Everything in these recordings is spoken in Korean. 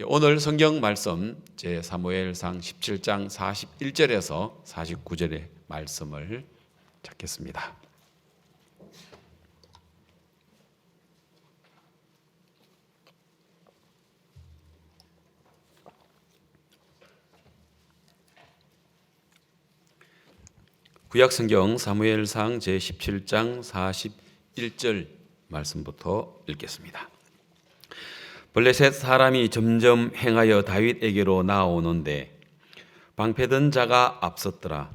오늘 성경 말씀 제3무엘상 17장 41절에서 49절의 말씀을 찾겠습니다. 구약성경 사무엘상 제17장 41절 말씀부터 읽겠습니다. 블레셋 사람이 점점 행하여 다윗에게로 나아오는데 방패든 자가 앞섰더라.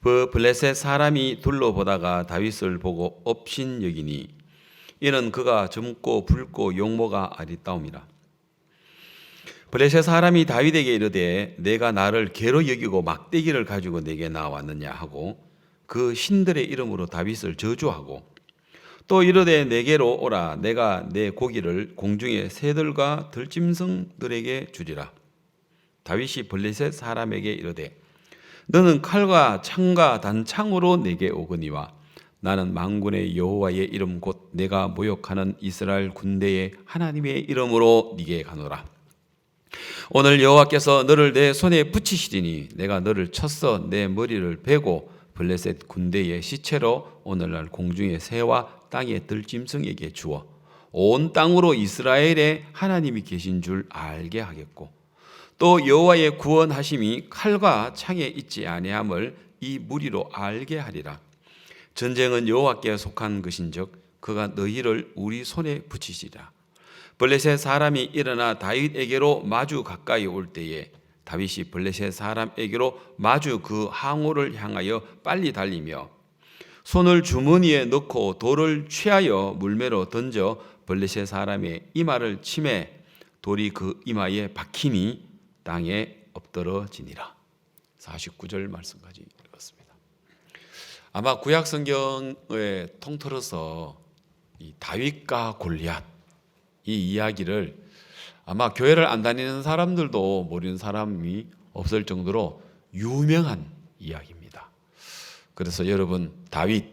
그 블레셋 사람이 둘러보다가 다윗을 보고 업신여기니 이는 그가 젊고 붉고 용모가 아리따움이라. 블레셋 사람이 다윗에게 이르되 내가 나를 개로 여기고 막대기를 가지고 내게 나왔느냐 하고 그 신들의 이름으로 다윗을 저주하고 또 이르되 내게로 오라. 내가 내 고기를 공중의 새들과 들짐승들에게 주리라. 다윗이 블레셋 사람에게 이르되 너는 칼과 창과 단창으로 내게 오거니와 나는 만군의 여호와의 이름 곧 내가 모욕하는 이스라엘 군대의 하나님의 이름으로 네게 가노라. 오늘 여호와께서 너를 내 손에 붙이시리니 내가 너를 쳐서 내 머리를 베고 블레셋 군대의 시체로 오늘날 공중의 새와 땅의 들짐승에게 주어 온 땅으로 이스라엘의 하나님이 계신 줄 알게 하겠고 또 여호와의 구원하심이 칼과 창에 있지 아니함을 이 무리로 알게 하리라. 전쟁은 여호와께 속한 것인즉 그가 너희를 우리 손에 붙이시리라. 블레셋 사람이 일어나 다윗에게로 마주 가까이 올 때에 다윗이 블레셋 사람에게로 마주 그 항우를 향하여 빨리 달리며 손을 주머니에 넣고 돌을 취하여 물매로 던져 블레셋 사람의 이마를 치매 돌이 그 이마에 박히니 땅에 엎드러지니라. 49절 말씀까지 읽었습니다. 아마 구약 성경에 통틀어서 이 다윗과 골리앗 이 이야기를 아마 교회를 안 다니는 사람들도 모르는 사람이 없을 정도로 유명한 이야기입니다. 그래서 여러분 다윗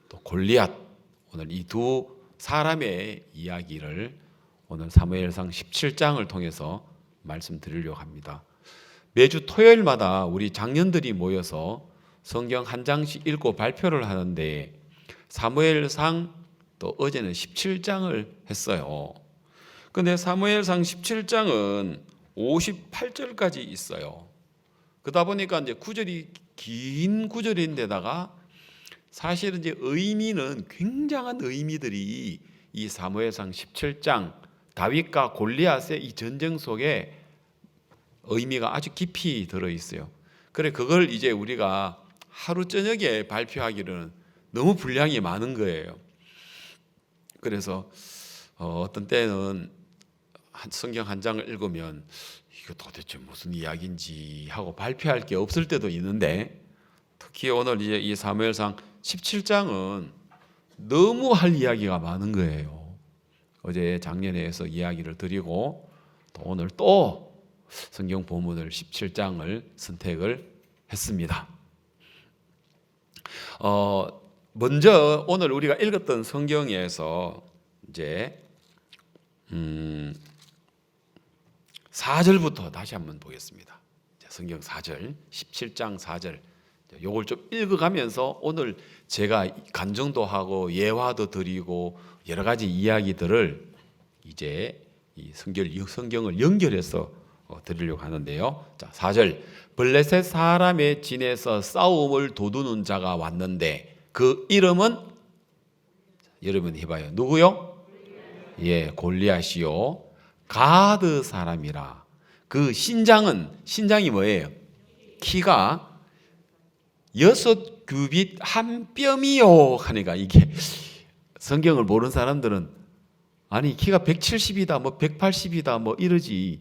또 골리앗 오늘 이 두 사람의 이야기를 오늘 사무엘상 17장을 통해서 말씀드리려고 합니다. 매주 토요일마다 우리 장년들이 모여서 성경 한 장씩 읽고 발표를 하는데 사무엘상 또 어제는 17장을 했어요. 근데 사무엘상 17장은 58절까지 있어요. 그러다 보니까 이제 구절이 긴 구절인데다가 사실은 이제 의미는 굉장한 의미들이 이 사무엘상 17장 다윗과 골리앗의 이 전쟁 속에 의미가 아주 깊이 들어 있어요. 그래 그걸 이제 우리가 하루 저녁에 발표하기는 너무 분량이 많은 거예요. 그래서 어떤 때는 성경 한 장을 읽으면 이거 도대체 무슨 이야기인지 하고 발표할 게 없을 때도 있는데 특히 오늘 이제 이 사무엘상 17장은 너무 할 이야기가 많은 거예요. 어제 작년에서 이야기를 드리고 또 오늘 또 성경 본문을 17장을 선택을 했습니다. 먼저 오늘 우리가 읽었던 성경에서 이제 4절부터 다시 한번 보겠습니다. 성경 4절, 17장 4절. 요걸 좀 읽어가면서 오늘 제가 간증도 하고 예화도 드리고 여러 가지 이야기들을 이제 이 성경을 연결해서 드리려고 하는데요. 자, 4절. 블레셋 사람의 진에서 싸움을 도두는 자가 왔는데 그 이름은 여러분 해봐요. 누구요? 예, 골리앗이요. 가드 사람이라. 그 신장이 뭐예요? 키가 6규빗 한 뼘이요 하니까 이게 성경을 모르는 사람들은 아니 키가 170이다 뭐 180이다 뭐 이러지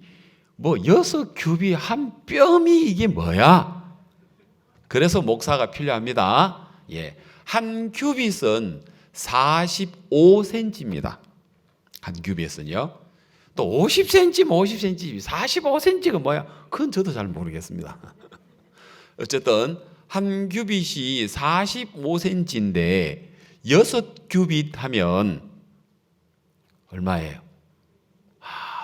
뭐 6규빗 한 뼘이 이게 뭐야? 그래서 목사가 필요합니다. 예, 한 규빗은 45cm입니다. 한 규빗은요. 또 50cm, 50cm, 45cm가 뭐야? 그건 저도 잘 모르겠습니다. 어쨌든 한 규빗이 45cm인데 6규빗 하면 얼마예요?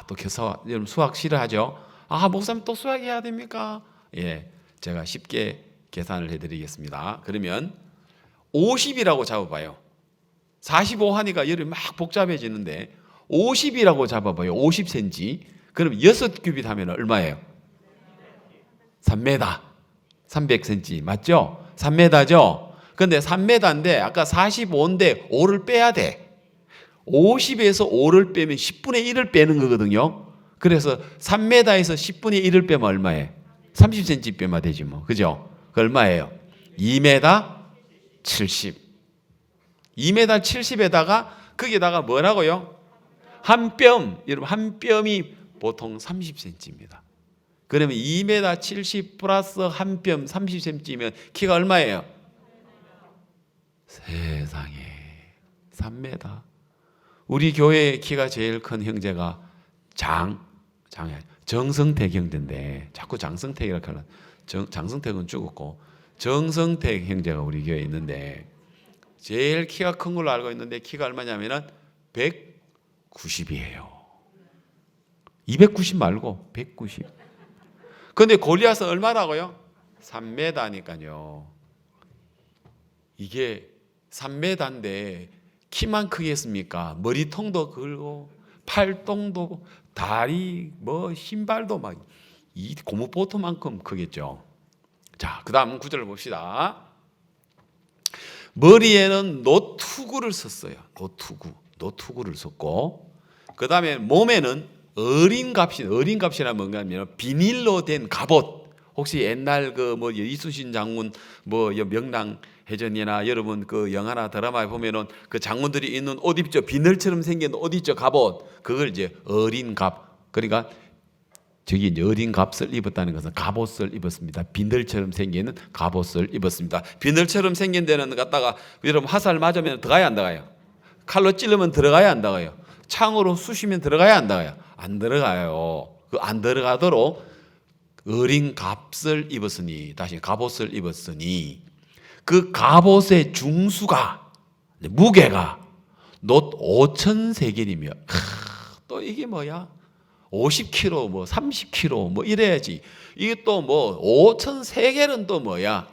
또 교사 여러분 수학 싫어하죠? 목사님 또 수학 해야 됩니까? 예, 제가 쉽게 계산을 해드리겠습니다. 그러면 50이라고 잡아봐요. 45 하니까 여러분 막 복잡해지는데 50이라고 잡아봐요. 50cm. 그럼 6큐빗 하면 얼마예요? 3m. 300cm 맞죠? 3m죠? 근데 3m인데 아까 45인데 5를 빼야 돼. 50에서 5를 빼면 10분의 1을 빼는 거거든요. 그래서 3m에서 10분의 1을 빼면 얼마예요? 30cm 빼면 되지 뭐. 그죠? 그 얼마예요? 2m 70. 2m 70에다가 거기에다가 뭐라고요? 한 뼘. 여러분 한 뼘이 보통 30cm입니다. 그러면 2m 70 플러스 한 뼘 30cm면 키가 얼마예요? 세상에 3m. 우리 교회의 키가 제일 큰 형제가 정성택 형제인데 자꾸 장성택이라고 하려. 장성택은 죽었고 정성택 형제가 우리 교회에 있는데 제일 키가 큰 걸로 알고 있는데 키가 얼마냐면은 190이에요. 290 말고 190. 근데 골리앗은 얼마라고요? 3m니까요. 이게 3m인데 키만 크겠습니까? 머리통도 길고 팔통도 다리 신발도 막 이 고무보트만큼 크겠죠. 자, 그다음 구절을 봅시다. 머리에는 노투구를 썼어요. 노투구를 썼고 그다음에 몸에는 어린갑이란 뭔가면 비닐로 된 갑옷. 혹시 옛날 이순신 장군 명랑해전이나 여러분 그 영화나 드라마에 보면은 그 장군들이 입는 옷 입죠. 비늘처럼 생긴 옷 입죠. 갑옷. 그걸 이제 어린갑. 그러니까 저기 이제 어린갑을 입었다는 것은 갑옷을 입었습니다. 비늘처럼 생기는 갑옷을 입었습니다. 비늘처럼 생긴 데는 갖다가 여러분 화살 맞으면 들어가야 안 들어가요? 칼로 찌르면 들어가야 안 들어가요? 창으로 쑤시면 들어가야 안 들어가요? 안 들어가요. 그 안 들어가도록 어린 갑옷을 입었으니 다시 갑옷을 입었으니 그 갑옷의 중수가 무게가 놋 5,000세겔이며 또 이게 뭐야? 50kg, 30kg 이래야지. 이게 또 5,000세겔은 또 뭐야?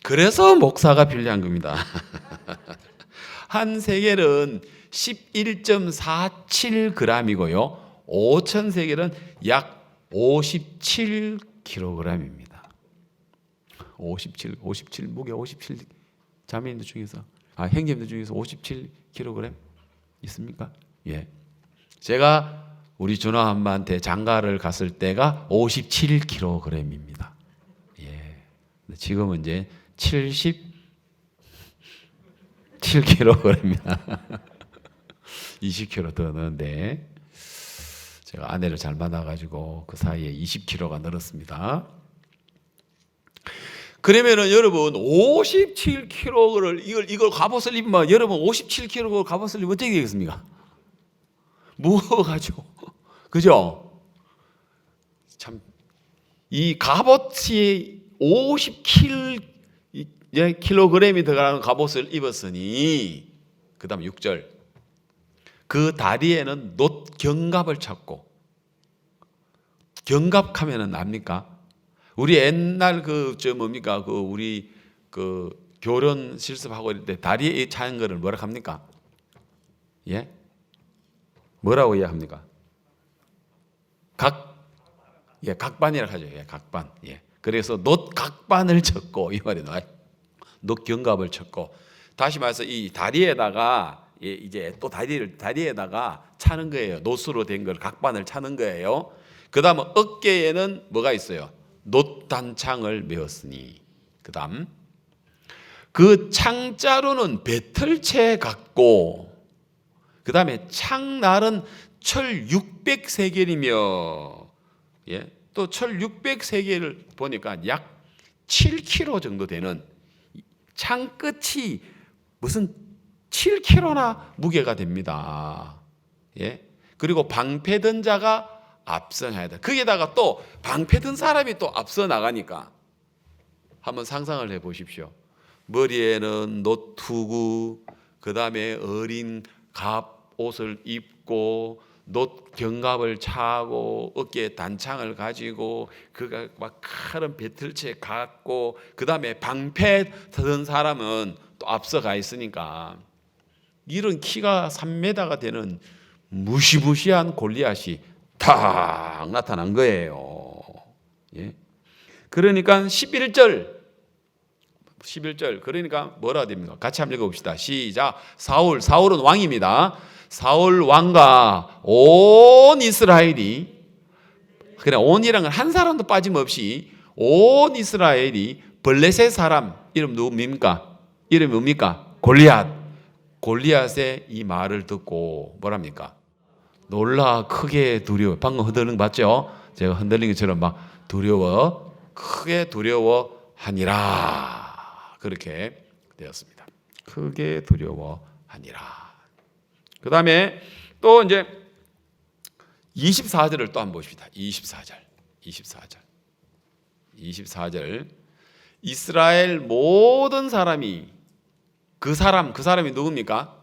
그래서 목사가 필요한 겁니다. 한 세겔은 11.47g이고요. 5,000세겔은 약 57kg입니다. 57 무게 57 자매님들 중에서 형제님들 중에서 57kg 있습니까? 예. 제가 우리 준하 엄마한테 장가를 갔을 때가 57kg입니다. 예. 지금은 이제 77kg입니다. 20kg 더 넣었는데 제가 아내를 잘 만나가지고 그 사이에 20kg가 늘었습니다. 그러면은 여러분 57kg를 이걸 갑옷을 입으면 여러분 57kg 갑옷을 입으면 어떻게 되겠습니까? 무거워가지고 그죠? 참 이 갑옷이 50kg이 들어가는 갑옷을 입었으니 그다음 6절 그 다리에는 놋 견갑을 찼고 견갑하면은 압니까? 우리 옛날 우리 교련 실습하고 이럴 때 다리에 차는 거를 뭐라 합니까? 예? 뭐라고 해야 합니까? 각반이라고 하죠. 예, 각반. 예. 그래서 놋 각반을 쳤고 이 말이 나와요. 놋 견갑을 쳤고 다시 말해서 이 다리에다가 이제 또 다리에다가 차는 거예요. 놋으로 된 걸 각반을 차는 거예요. 그다음 어깨에는 뭐가 있어요? 놋 단창을 메었으니. 그다음 그 창자루는 배틀채 같고 그다음에 창날은 철 600세겔이며 예? 또 철 600세겔을 보니까 약 7kg 정도 되는 창 끝이 무슨 7kg나 무게가 됩니다. 예? 그리고 방패든 자가 앞서 나가야 돼. 거기에다가 또 방패든 사람이 또 앞서 나가니까 한번 상상을 해 보십시오. 머리에는 노투구, 그 다음에 어린 갑옷을 입고 놋 견갑을 차고 어깨에 단창을 가지고 그가 막 큰 배틀채 갖고 그 다음에 방패 드는 사람은 또 앞서가 있으니까 이런 키가 3m가 되는 무시무시한 골리앗이 탁 나타난 거예요. 예? 그러니까 11절 그러니까 뭐라 됩니까? 같이 한번 읽어봅시다. 시작. 사울은 왕입니다. 사울 왕과 온 이스라엘이, 그냥 온이라는 건 한 사람도 빠짐없이 온 이스라엘이 블레셋 사람 이름 누굽니까? 이름이 뭡니까? 골리앗의 이 말을 듣고 뭐랍니까? 놀라 크게 두려워. 방금 흔들린 거 봤죠? 제가 흔들린 것처럼 막 크게 두려워하니라. 그렇게 되었습니다. 크게 두려워하니라. 그 다음에 또 이제 24절을 또 한번 보십시다. 24절. 이스라엘 모든 사람이 그 사람이 누굽니까?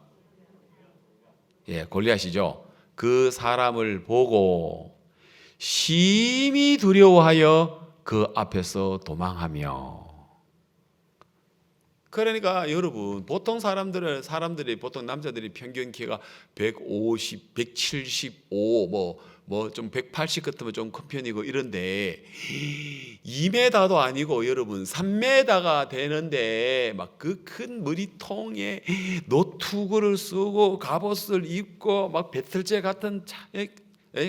예, 골리앗이죠. 그 사람을 보고 심히 두려워하여 그 앞에서 도망하며. 그러니까 여러분, 보통 사람들이 보통 남자들이 평균 키가 150, 175, 뭐 좀 180 같으면 좀 큰 편이고 이런데 2m도 아니고 여러분 3m가 되는데 막 그 큰 머리통에 노트구를 쓰고 갑옷을 입고 막 배틀제 같은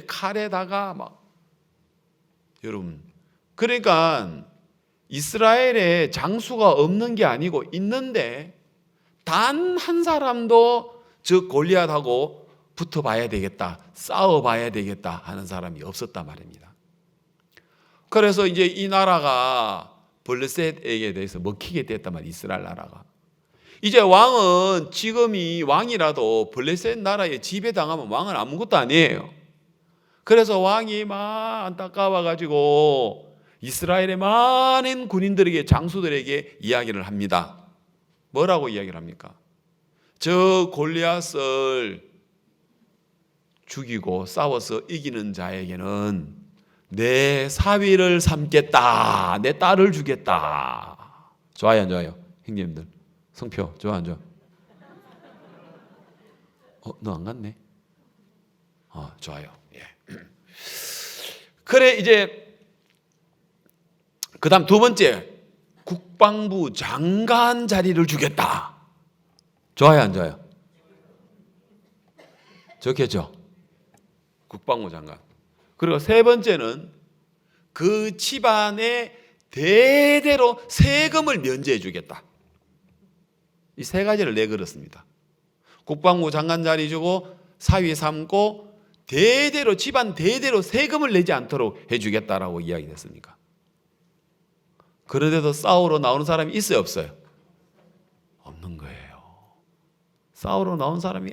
칼에다가 막 여러분, 그러니까 이스라엘에 장수가 없는 게 아니고 있는데 단 한 사람도 저 골리앗하고 붙어봐야 되겠다, 싸워봐야 되겠다 하는 사람이 없었단 말입니다. 그래서 이제 이 나라가 블레셋에게 대해서 먹히게 됐단 말이에요. 이스라엘 나라가. 이제 왕은 지금이 왕이라도 블레셋 나라에 지배당하면 왕은 아무것도 아니에요. 그래서 왕이 막 안타까워가지고 이스라엘의 많은 군인들에게, 장수들에게 이야기를 합니다. 뭐라고 이야기를 합니까? 저 골리앗을 죽이고 싸워서 이기는 자에게는 내 사위를 삼겠다, 내 딸을 주겠다. 좋아요 안 좋아요? 형님들 성표 좋아 안 좋아? 너 안 갔네? 좋아요. 예. 그래, 이제 그 다음 두 번째, 국방부 장관 자리를 주겠다. 좋아요 안 좋아요? 좋겠죠? 국방부 장관. 그리고 세 번째는 그 집안에 대대로 세금을 면제해 주겠다. 이 세 가지를 내걸었습니다. 국방부 장관 자리 주고 사위 삼고 대대로, 집안 대대로 세금을 내지 않도록 해주겠다라고 이야기했습니까? 그런데도 싸우러 나오는 사람이 있어요, 없어요? 없는 거예요. 싸우러 나온 사람이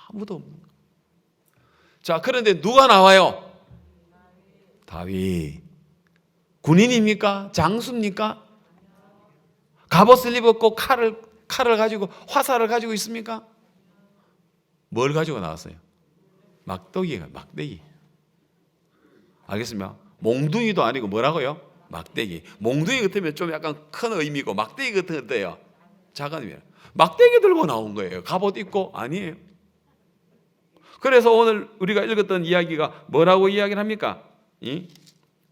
아무도 없는 거예요. 자, 그런데 누가 나와요? 다윗. 군인입니까? 장수입니까? 갑옷을 입었고 칼을 가지고, 화살을 가지고 있습니까? 뭘 가지고 나왔어요? 막대기. 알겠습니까? 몽둥이도 아니고 뭐라고요? 막대기. 몽둥이 같으면 좀 약간 큰 의미고, 막대기 같은 건 어때요? 작은 의미예요. 막대기 들고 나온 거예요. 갑옷 입고? 아니에요. 그래서 오늘 우리가 읽었던 이야기가 뭐라고 이야기를 합니까?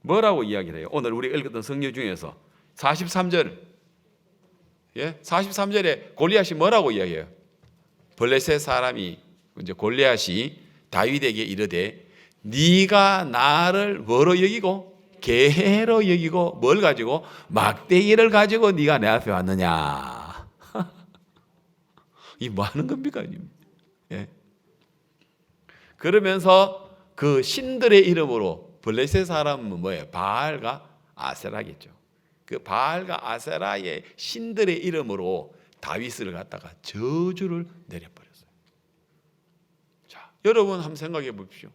뭐라고 이야기를 해요? 오늘 우리가 읽었던 성경 중에서 43절, 43절에 골리앗이 뭐라고 이야기해요? 블레셋 사람이, 이제 골리앗이 다윗에게 이르되 네가 나를 뭐로 여기고? 개로 여기고 뭘 가지고? 막대기를 가지고 네가 내 앞에 왔느냐? 이 뭐 하는 겁니까? 예. 그러면서 그 신들의 이름으로, 블레셋 사람은 뭐예요? 바알과 아세라겠죠. 그 바알과 아세라의 신들의 이름으로 다윗을 갖다가 저주를 내려버렸어요. 자, 여러분 한번 생각해 보십시오.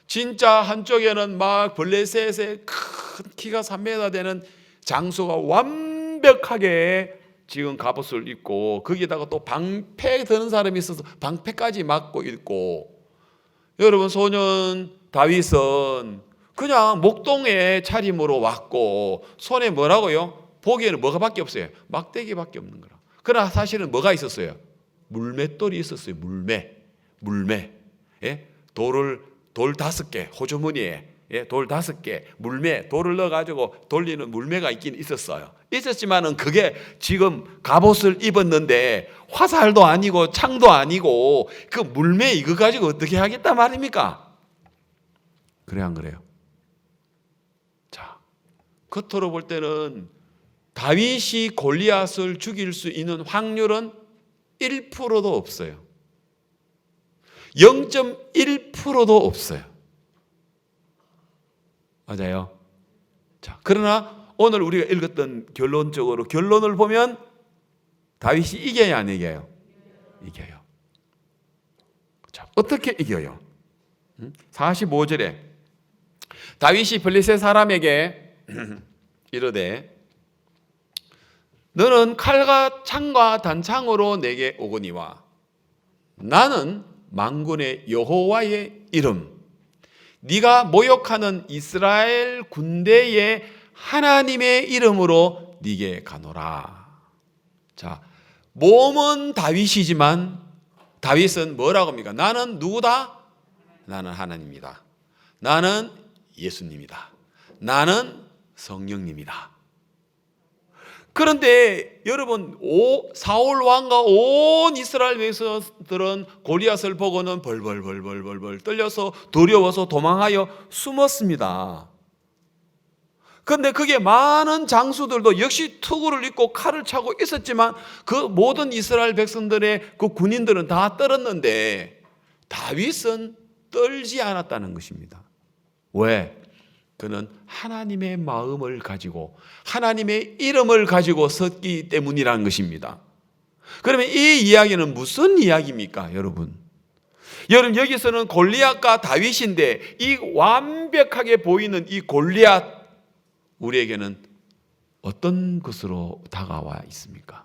진짜 한쪽에는 막 블레셋의 큰 키가 3m 되는 장수가 완벽하게 지금 갑옷을 입고 거기에다가 또 방패 드는 사람이 있어서 방패까지 맞고 있고, 여러분, 소년 다윗은 그냥 목동의 차림으로 왔고 손에 뭐라고요? 보기에는 뭐가 밖에 없어요? 막대기밖에 없는 거라. 그러나 사실은 뭐가 있었어요? 물맷돌이 있었어요. 물매. 예? 돌 5개, 호주머니에 돌 5개, 물매, 돌을 넣어가지고 돌리는 물매가 있긴 있었어요. 있었지만은 그게 지금 갑옷을 입었는데 화살도 아니고 창도 아니고 그 물매 이거 가지고 어떻게 하겠단 말입니까? 그래, 안 그래요? 자, 겉으로 볼 때는 다윗이 골리앗을 죽일 수 있는 확률은 1%도 없어요. 0.1%도 없어요. 맞아요. 자, 그러나 오늘 우리가 읽었던 결론을 보면 다윗이 이겨야 안 이겨요? 이겨요. 자, 어떻게 이겨요? 45절에 다윗이 블레셋 사람에게 이르되 너는 칼과 창과 단창으로 내게 오거니와 나는 만군의 여호와의 이름 네가 모욕하는 이스라엘 군대의 하나님의 이름으로 네게 가노라. 자, 몸은 다윗이지만 다윗은 뭐라고 합니까? 나는 누구다? 나는 하나님이다. 나는 예수님이다. 나는 성령님이다. 그런데 여러분, 사울 왕과 온 이스라엘 백성들은 골리앗을 보고는 벌벌 떨려서 두려워서 도망하여 숨었습니다. 그런데 그게 많은 장수들도 역시 투구를 입고 칼을 차고 있었지만 그 모든 이스라엘 백성들의 그 군인들은 다 떨었는데 다윗은 떨지 않았다는 것입니다. 왜? 그는 하나님의 마음을 가지고 하나님의 이름을 가지고 섰기 때문이라는 것입니다. 그러면 이 이야기는 무슨 이야기입니까, 여러분? 여러분, 여기서는 골리앗과 다윗인데 이 완벽하게 보이는 이 골리앗, 우리에게는 어떤 것으로 다가와 있습니까?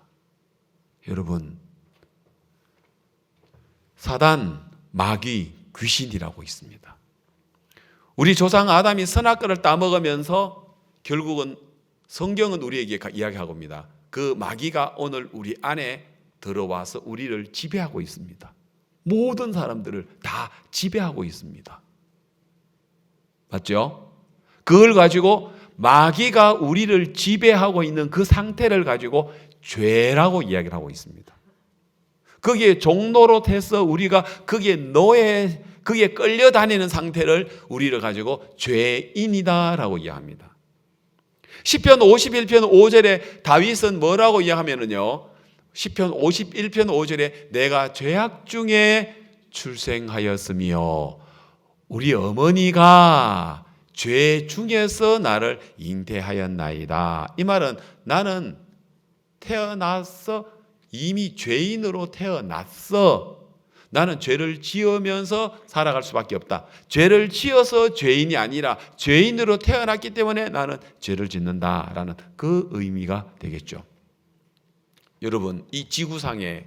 여러분, 사단, 마귀, 귀신이라고 있습니다. 우리 조상 아담이 선악과를 따먹으면서 결국은 성경은 우리에게 이야기하고 있습니다. 그 마귀가 오늘 우리 안에 들어와서 우리를 지배하고 있습니다. 모든 사람들을 다 지배하고 있습니다. 맞죠? 그걸 가지고 마귀가 우리를 지배하고 있는 그 상태를 가지고 죄라고 이야기를 하고 있습니다. 거기에 종로로 해서 우리가 거기에 끌려다니는 상태를 우리를 가지고 죄인이다라고 이야기합니다. 시편 51편 5절에 다윗은 뭐라고 이야기하면요, 시편 51편 5절에 내가 죄악 중에 출생하였으며 우리 어머니가 죄 중에서 나를 잉태하였나이다. 이 말은 나는 이미 죄인으로 태어났어. 나는 죄를 지으면서 살아갈 수밖에 없다. 죄를 지어서 죄인이 아니라 죄인으로 태어났기 때문에 나는 죄를 짓는다라는 그 의미가 되겠죠. 여러분, 이 지구상에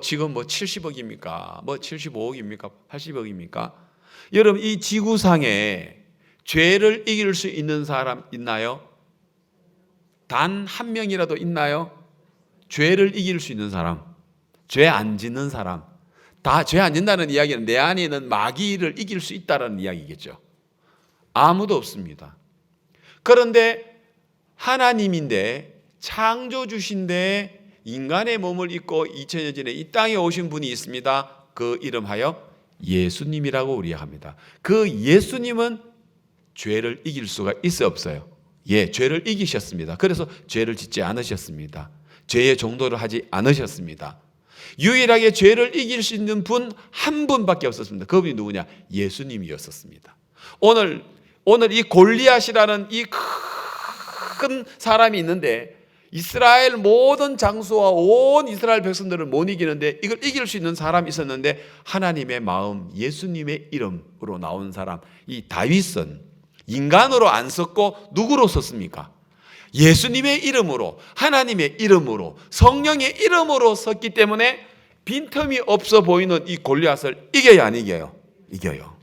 지금 70억입니까? 75억입니까? 80억입니까? 여러분, 이 지구상에 죄를 이길 수 있는 사람 있나요? 단 한 명이라도 있나요? 죄를 이길 수 있는 사람, 죄 안 짓는 사람. 다 죄 안 짓는다는 이야기는 내 안에 있는 마귀를 이길 수 있다는 이야기겠죠. 아무도 없습니다. 그런데 하나님인데, 창조주신데 인간의 몸을 입고 2000년 전에 이 땅에 오신 분이 있습니다. 그 이름하여 예수님이라고 우리가 합니다. 그 예수님은 죄를 이길 수가 있어 없어요? 예, 죄를 이기셨습니다. 그래서 죄를 짓지 않으셨습니다. 죄의 종도를 하지 않으셨습니다. 유일하게 죄를 이길 수 있는 분 한 분밖에 없었습니다. 그분이 누구냐? 예수님이었습니다. 오늘 이 골리앗이라는 이 큰 사람이 있는데 이스라엘 모든 장수와 온 이스라엘 백성들을 못 이기는데 이걸 이길 수 있는 사람이 있었는데 하나님의 마음, 예수님의 이름으로 나온 사람, 이 다윗은 인간으로 안 썼고 누구로 썼습니까? 예수님의 이름으로, 하나님의 이름으로, 성령의 이름으로 썼기 때문에 빈틈이 없어 보이는 이 골리앗을 이겨야 안 이겨요? 이겨요.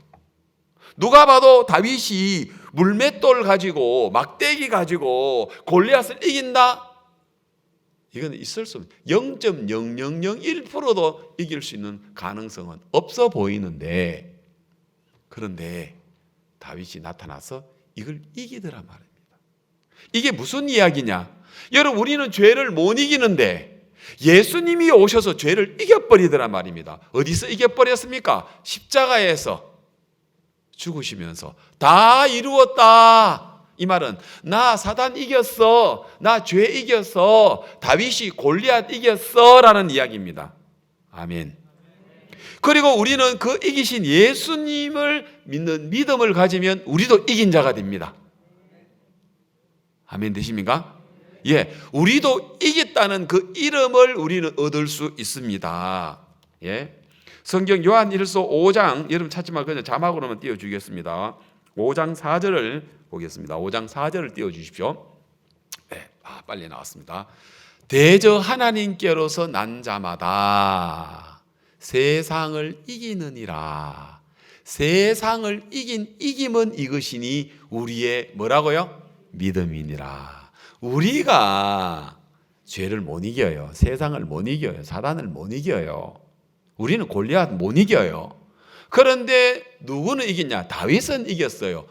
누가 봐도 다윗이 물맷돌 가지고 막대기 가지고 골리앗을 이긴다? 이건 있을 수 없는 0.0001%도 이길 수 있는 가능성은 없어 보이는데, 그런데 다윗이 나타나서 이걸 이기더라 말입니다. 이게 무슨 이야기냐? 여러분, 우리는 죄를 못 이기는데 예수님이 오셔서 죄를 이겨버리더란 말입니다. 어디서 이겨버렸습니까? 십자가에서 죽으시면서 다 이루었다. 이 말은 나 사단 이겼어, 나 죄 이겼어, 다윗이 골리앗 이겼어 라는 이야기입니다. 아멘. 그리고 우리는 그 이기신 예수님을 믿는 믿음을 가지면 우리도 이긴 자가 됩니다. 아멘 되십니까? 예, 우리도 이겼다는 그 이름을 우리는 얻을 수 있습니다. 예, 성경 요한일서 5장, 여러분 찾지 말고 그냥 자막으로만 띄워주겠습니다. 5장 4절을 보겠습니다. 5장 4절을 띄워주십시오. 네, 빨리 나왔습니다. 대저 하나님께로서 난 자마다 세상을 이기느니라. 세상을 이김은 이것이니 우리의 뭐라고요? 믿음이니라. 우리가 죄를 못 이겨요. 세상을 못 이겨요. 사단을 못 이겨요. 우리는 골리앗 못 이겨요. 그런데 누구는 이겼냐? 다윗은 이겼어요.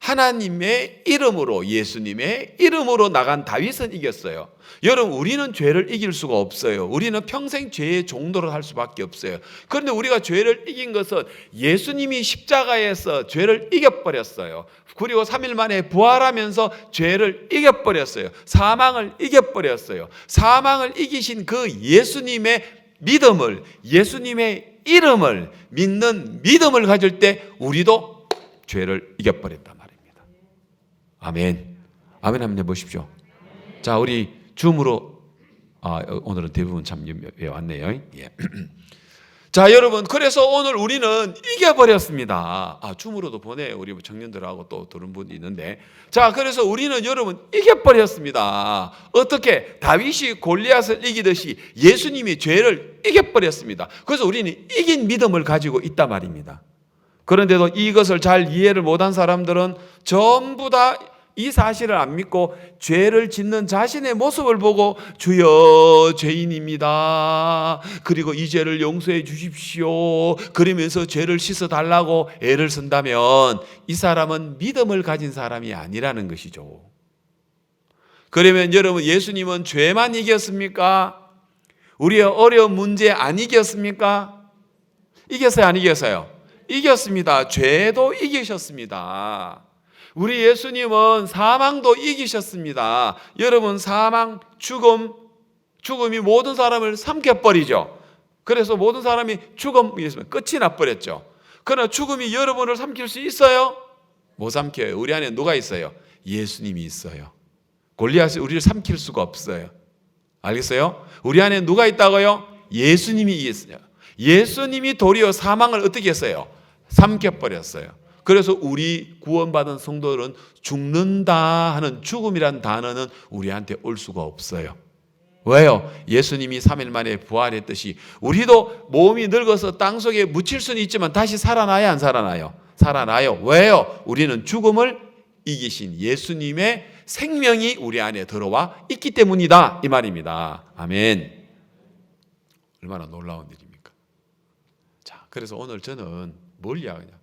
하나님의 이름으로, 예수님의 이름으로 나간 다윗은 이겼어요. 여러분, 우리는 죄를 이길 수가 없어요. 우리는 평생 죄의 종노릇 할 수밖에 없어요. 그런데 우리가 죄를 이긴 것은 예수님이 십자가에서 죄를 이겨버렸어요. 그리고 3일 만에 부활하면서 죄를 이겨버렸어요. 사망을 이겨버렸어요. 사망을 이기신 그 예수님의 믿음을, 예수님의 이름을 믿는 믿음을 가질 때 우리도 죄를 이겨버렸단 말입니다. 아멘. 아멘 한번 해보십시오. 자, 우리 줌으로, 오늘은 대부분 참 왔네요. 예. 자, 여러분, 그래서 오늘 우리는 이겨버렸습니다. 줌으로도 보내요. 우리 청년들하고 또 들은 분이 있는데. 자, 그래서 우리는 여러분 이겨버렸습니다. 어떻게? 다윗이 골리앗을 이기듯이 예수님이 죄를 이겨버렸습니다. 그래서 우리는 이긴 믿음을 가지고 있단 말입니다. 그런데도 이것을 잘 이해를 못한 사람들은 전부 다 이 사실을 안 믿고 죄를 짓는 자신의 모습을 보고 주여 죄인입니다. 그리고 이 죄를 용서해 주십시오. 그러면서 죄를 씻어달라고 애를 쓴다면 이 사람은 믿음을 가진 사람이 아니라는 것이죠. 그러면 여러분, 예수님은 죄만 이겼습니까? 우리의 어려운 문제 안 이겼습니까? 이겼어요, 안 이겼어요? 이겼습니다. 죄도 이기셨습니다. 우리 예수님은 사망도 이기셨습니다. 여러분, 사망, 죽음이 모든 사람을 삼켜버리죠. 그래서 모든 사람이 죽음이 있으면 끝이 나버렸죠. 그러나 죽음이 여러분을 삼킬 수 있어요? 못 삼켜요. 우리 안에 누가 있어요? 예수님이 있어요. 골리앗이 우리를 삼킬 수가 없어요. 알겠어요? 우리 안에 누가 있다고요? 예수님이 있어요. 예수님이 도리어 사망을 어떻게 했어요? 삼켜버렸어요. 그래서 우리 구원받은 성도들은 죽는다 하는 죽음이란 단어는 우리한테 올 수가 없어요. 왜요? 예수님이 3일 만에 부활했듯이 우리도 몸이 늙어서 땅속에 묻힐 수는 있지만 다시 살아나야 안 살아나요? 살아나요. 왜요? 우리는 죽음을 이기신 예수님의 생명이 우리 안에 들어와 있기 때문이다, 이 말입니다. 아멘. 얼마나 놀라운 일입니까? 자, 그래서 오늘 저는 뭘 이야기하냐?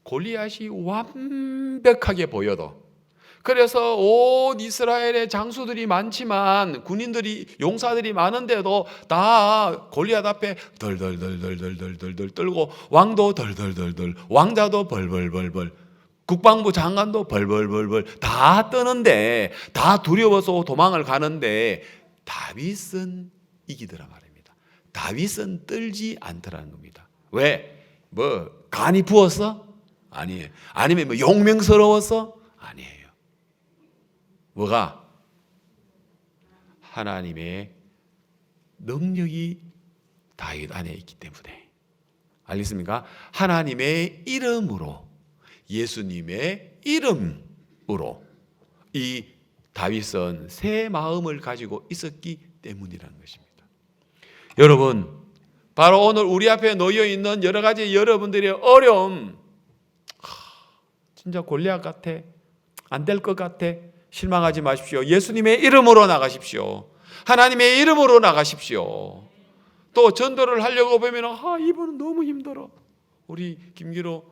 골리앗이 완벽하게 보여도, 그래서 온 이스라엘의 장수들이 많지만 군인들이, 용사들이 많은데도 다 골리앗 앞에 덜덜덜덜덜덜덜 떨고, 왕도 덜덜덜덜, 왕자도 벌벌벌벌, 국방부 장관도 벌벌벌벌 다 떠는데, 다 두려워서 도망을 가는데 다윗은 이기더라 말입니다. 다윗은 떨지 않더라는 겁니다. 왜? 뭐 간이 부었어? 아니에요. 아니면 뭐 용맹스러워서? 아니에요. 뭐가? 하나님의 능력이 다윗 안에 있기 때문에. 알겠습니까? 하나님의 이름으로, 예수님의 이름으로 이 다윗은 새 마음을 가지고 있었기 때문이라는 것입니다. 여러분, 바로 오늘 우리 앞에 놓여 있는 여러 가지 여러분들의 어려움, 진짜 골리앗 같아, 안 될 것 같아, 실망하지 마십시오. 예수님의 이름으로 나가십시오. 하나님의 이름으로 나가십시오. 또 전도를 하려고 보면 이분은 너무 힘들어. 우리 김기로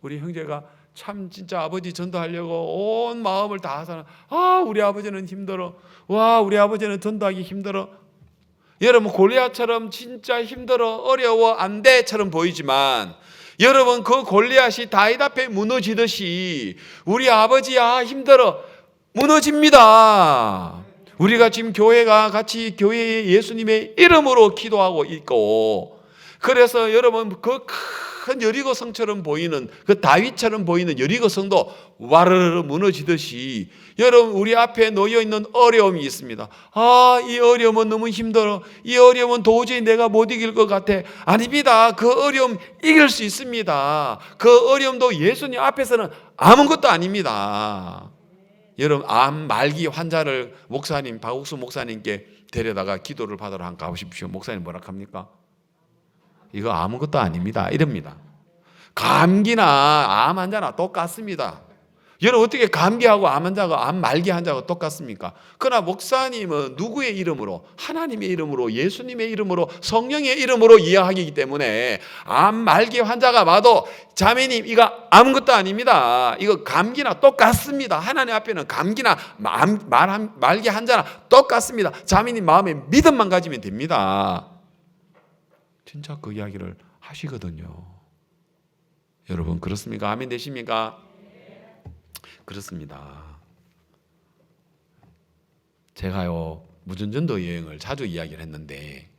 우리 형제가 참 진짜 아버지 전도하려고 온 마음을 다해서 우리 아버지는 힘들어. 와, 우리 아버지는 전도하기 힘들어. 여러분 골리앗처럼 진짜 힘들어, 어려워, 안 돼처럼 보이지만 여러분 그 골리앗이 다윗 앞에 무너지듯이 우리 아버지야 힘들어 무너집니다. 우리가 지금 교회가 같이 교회에 예수님의 이름으로 기도하고 있고, 그래서 여러분 그 큰 여리고 성처럼 보이는 그 다윗처럼 보이는 여리고 성도 와르르 무너지듯이 여러분 우리 앞에 놓여 있는 어려움이 있습니다. 이 어려움은 너무 힘들어. 이 어려움은 도저히 내가 못 이길 것 같아. 아닙니다. 그 어려움 이길 수 있습니다. 그 어려움도 예수님 앞에서는 아무것도 아닙니다. 여러분 암 말기 환자를 목사님 박옥수 목사님께 데려다가 기도를 받으러 한번 가보십시오. 목사님 뭐라 합니까? 이거 아무것도 아닙니다 이럽니다. 감기나 암 환자나 똑같습니다. 여러분 어떻게 감기하고 암 환자가 암 말기 환자가 똑같습니까? 그러나 목사님은 누구의 이름으로? 하나님의 이름으로, 예수님의 이름으로, 성령의 이름으로 이야기하기 때문에 암 말기 환자가 와도 자매님 이거 아무것도 아닙니다. 이거 감기나 똑같습니다. 하나님 앞에는 감기나 말기 환자나 똑같습니다. 자매님 마음에 믿음만 가지면 됩니다. 진짜 그 이야기를 하시거든요. 여러분 그렇습니까? 아멘 되십니까? 그렇습니다. 제가요 무전전도 여행을 자주 이야기를 했는데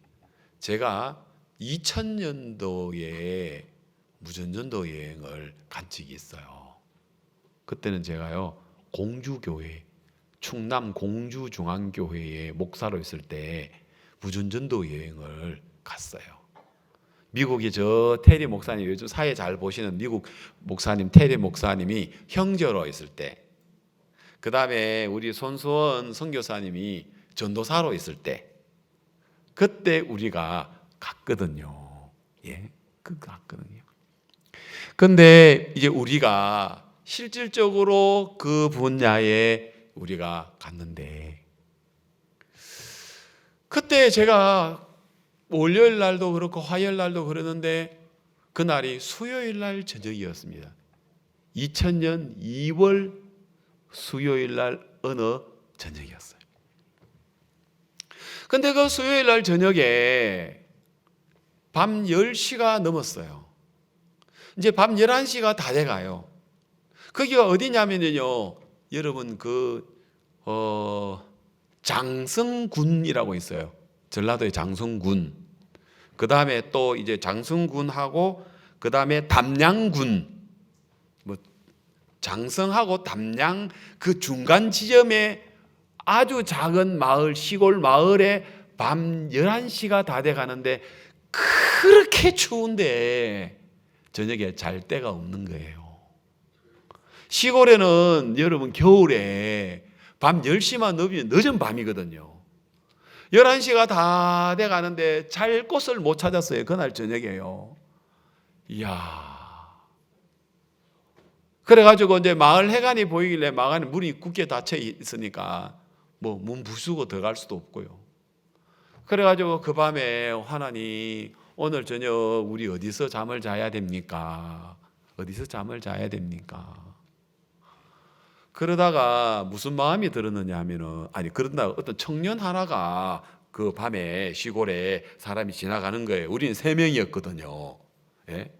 제가 2000년도에 무전전도 여행을 간 적이 있어요. 그때는 제가요 공주교회 충남 공주중앙교회의 목사로 있을 때 무전전도 여행을 갔어요. 미국의 저 테리 목사님, 요즘 사회 잘 보시는 미국 목사님 테리 목사님이 형제로 있을 때, 그 다음에 우리 손수원 선교사님이 전도사로 있을 때, 그때 우리가 갔거든요. 갔거든요. 근데 이제 우리가 실질적으로 그 분야에 우리가 갔는데, 그때 제가 월요일 날도 그렇고 화요일 날도 그러는데 그날이 수요일 날 저녁이었습니다. 2000년 2월 수요일 날 어느 저녁이었어요. 근데 그 수요일 날 저녁에 밤 10시가 넘었어요. 이제 밤 11시가 다 돼가요. 거기가 어디냐면요, 여러분 장성군이라고 있어요. 전라도의 장성군. 그 다음에 또 이제 장성군하고 그 다음에 담양군, 장성하고 담양 그 중간 지점에 아주 작은 마을, 시골 마을에 밤 11시가 다 돼 가는데 그렇게 추운데 저녁에 잘 데가 없는 거예요. 시골에는 여러분 겨울에 밤 10시만 넘으면 늦은 밤이거든요. 11시가 다 돼 가는데 잘 곳을 못 찾았어요. 그날 저녁에요. 이야. 그래가지고 이제 마을 해관이 보이길래 마을에 문이 굳게 닫혀 있으니까 문 부수고 들어갈 수도 없고요. 그래가지고 그 밤에 하나님 오늘 저녁 우리 어디서 잠을 자야 됩니까? 어디서 잠을 자야 됩니까? 그러다가 무슨 마음이 들었느냐 하면은, 그러다가 어떤 청년 하나가 그 밤에 시골에 사람이 지나가는 거예요. 우리는 3명이었거든요. 예?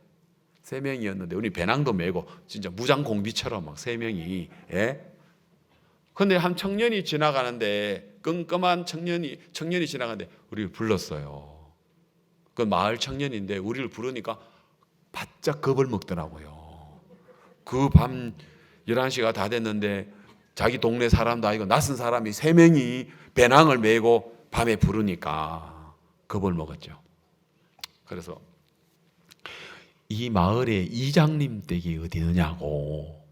3명이었는데 우리 배낭도 메고 진짜 무장공비처럼 막 3명이. 예? 근데 한 청년이 지나가는데, 끔끔한 청년이 지나가는데 우리를 불렀어요. 그 마을 청년인데 우리를 부르니까 바짝 겁을 먹더라고요. 그 밤 11시가 다 됐는데 자기 동네 사람도 아니고 낯선 사람이 3명이 배낭을 메고 밤에 부르니까 겁을 먹었죠. 그래서 이 마을에 이장님 댁이 어디 있느냐고.